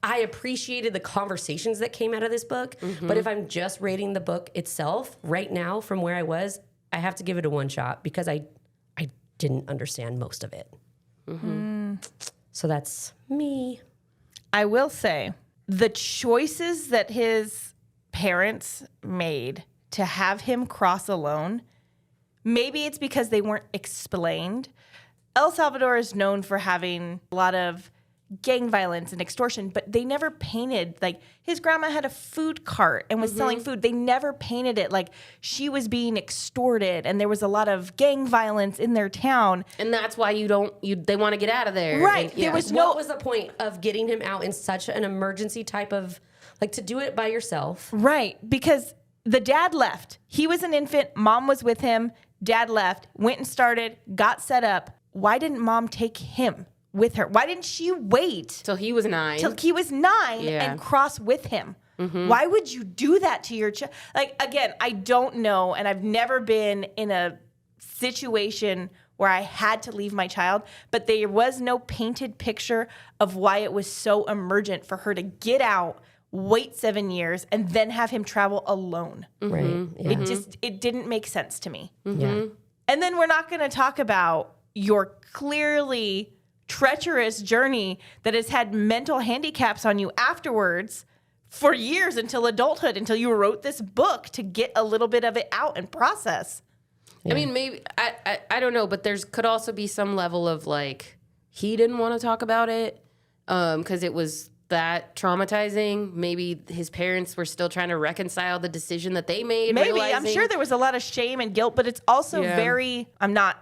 I appreciated the conversations that came out of this book. But if I'm just rating the book itself, right now from where I was, I have to give it a 1 shot because I didn't understand most of it. So that's me. I will say the choices that his parents made to have him cross alone, maybe it's because they weren't explained. El Salvador is known for having a lot of gang violence and extortion, but they never painted, like, his grandma had a food cart and was selling food. They never painted it like she was being extorted and there was a lot of gang violence in their town. And that's why they want to get out of there. Right. And, yeah. What was the point of getting him out in such an emergency type of, like, to do it by yourself? Right. Because the dad left. He was an infant. Mom was with him. Dad left, went and started, got set up. Why didn't mom take him with her? Why didn't she wait till he was 9? Till he was 9 and cross with him? Why would you do that to your child? Like, again, I don't know, and I've never been in a situation where I had to leave my child, but there was no painted picture of why it was so emergent for her to get out, wait 7 years, and then have him travel alone. Right. Yeah. It didn't make sense to me. Yeah. And then we're not going to talk about your clearly treacherous journey that has had mental handicaps on you afterwards for years until adulthood, until you wrote this book to get a little bit of it out and process. I mean, maybe, I don't know, but could also be some level of, like, he didn't want to talk about it because it was that traumatizing. Maybe his parents were still trying to reconcile the decision that they made. Maybe. I'm sure there was a lot of shame and guilt, but it's also very, I'm not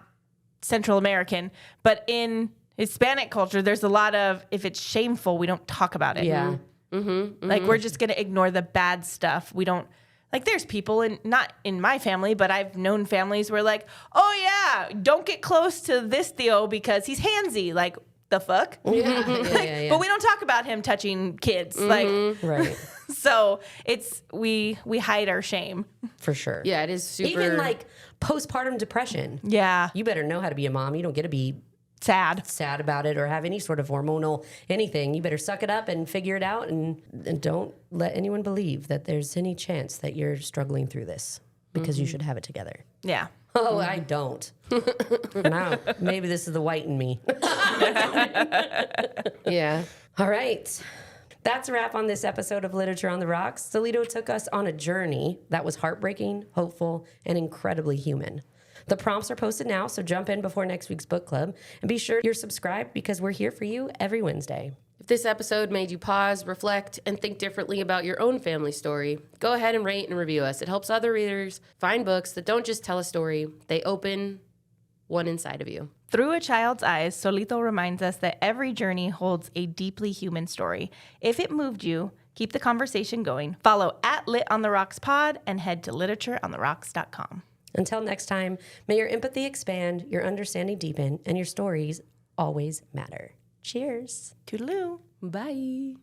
Central American, but in Hispanic culture, there's a lot of, if it's shameful, we don't talk about it. Yeah. Like, we're just going to ignore the bad stuff. We don't, like, there's people not in my family, but I've known families where, like, oh yeah, don't get close to this Theo because he's handsy. Like, the fuck? Yeah. But we don't talk about him touching kids. Like, Right. so it's, we hide our shame. For sure. Yeah, it is super. Even, like, postpartum depression. Yeah. You better know how to be a mom. You don't get to be Sad about it or have any sort of hormonal anything. You better suck it up and figure it out and don't let anyone believe that there's any chance that you're struggling through this because you should have it together. Yeah. Oh, I don't. No, maybe this is the white in me. Yeah. All right. That's a wrap on this episode of Literature on the Rocks. Solito took us on a journey that was heartbreaking, hopeful, and incredibly human. The prompts are posted now, so jump in before next week's book club. And be sure you're subscribed because we're here for you every Wednesday. If this episode made you pause, reflect, and think differently about your own family story, go ahead and rate and review us. It helps other readers find books that don't just tell a story, they open one inside of you. Through a child's eyes, Solito reminds us that every journey holds a deeply human story. If it moved you, keep the conversation going. Follow @LitOnTheRocksPod and head to literatureontherocks.com. Until next time, may your empathy expand, your understanding deepen, and your stories always matter. Cheers. Toodaloo. Bye.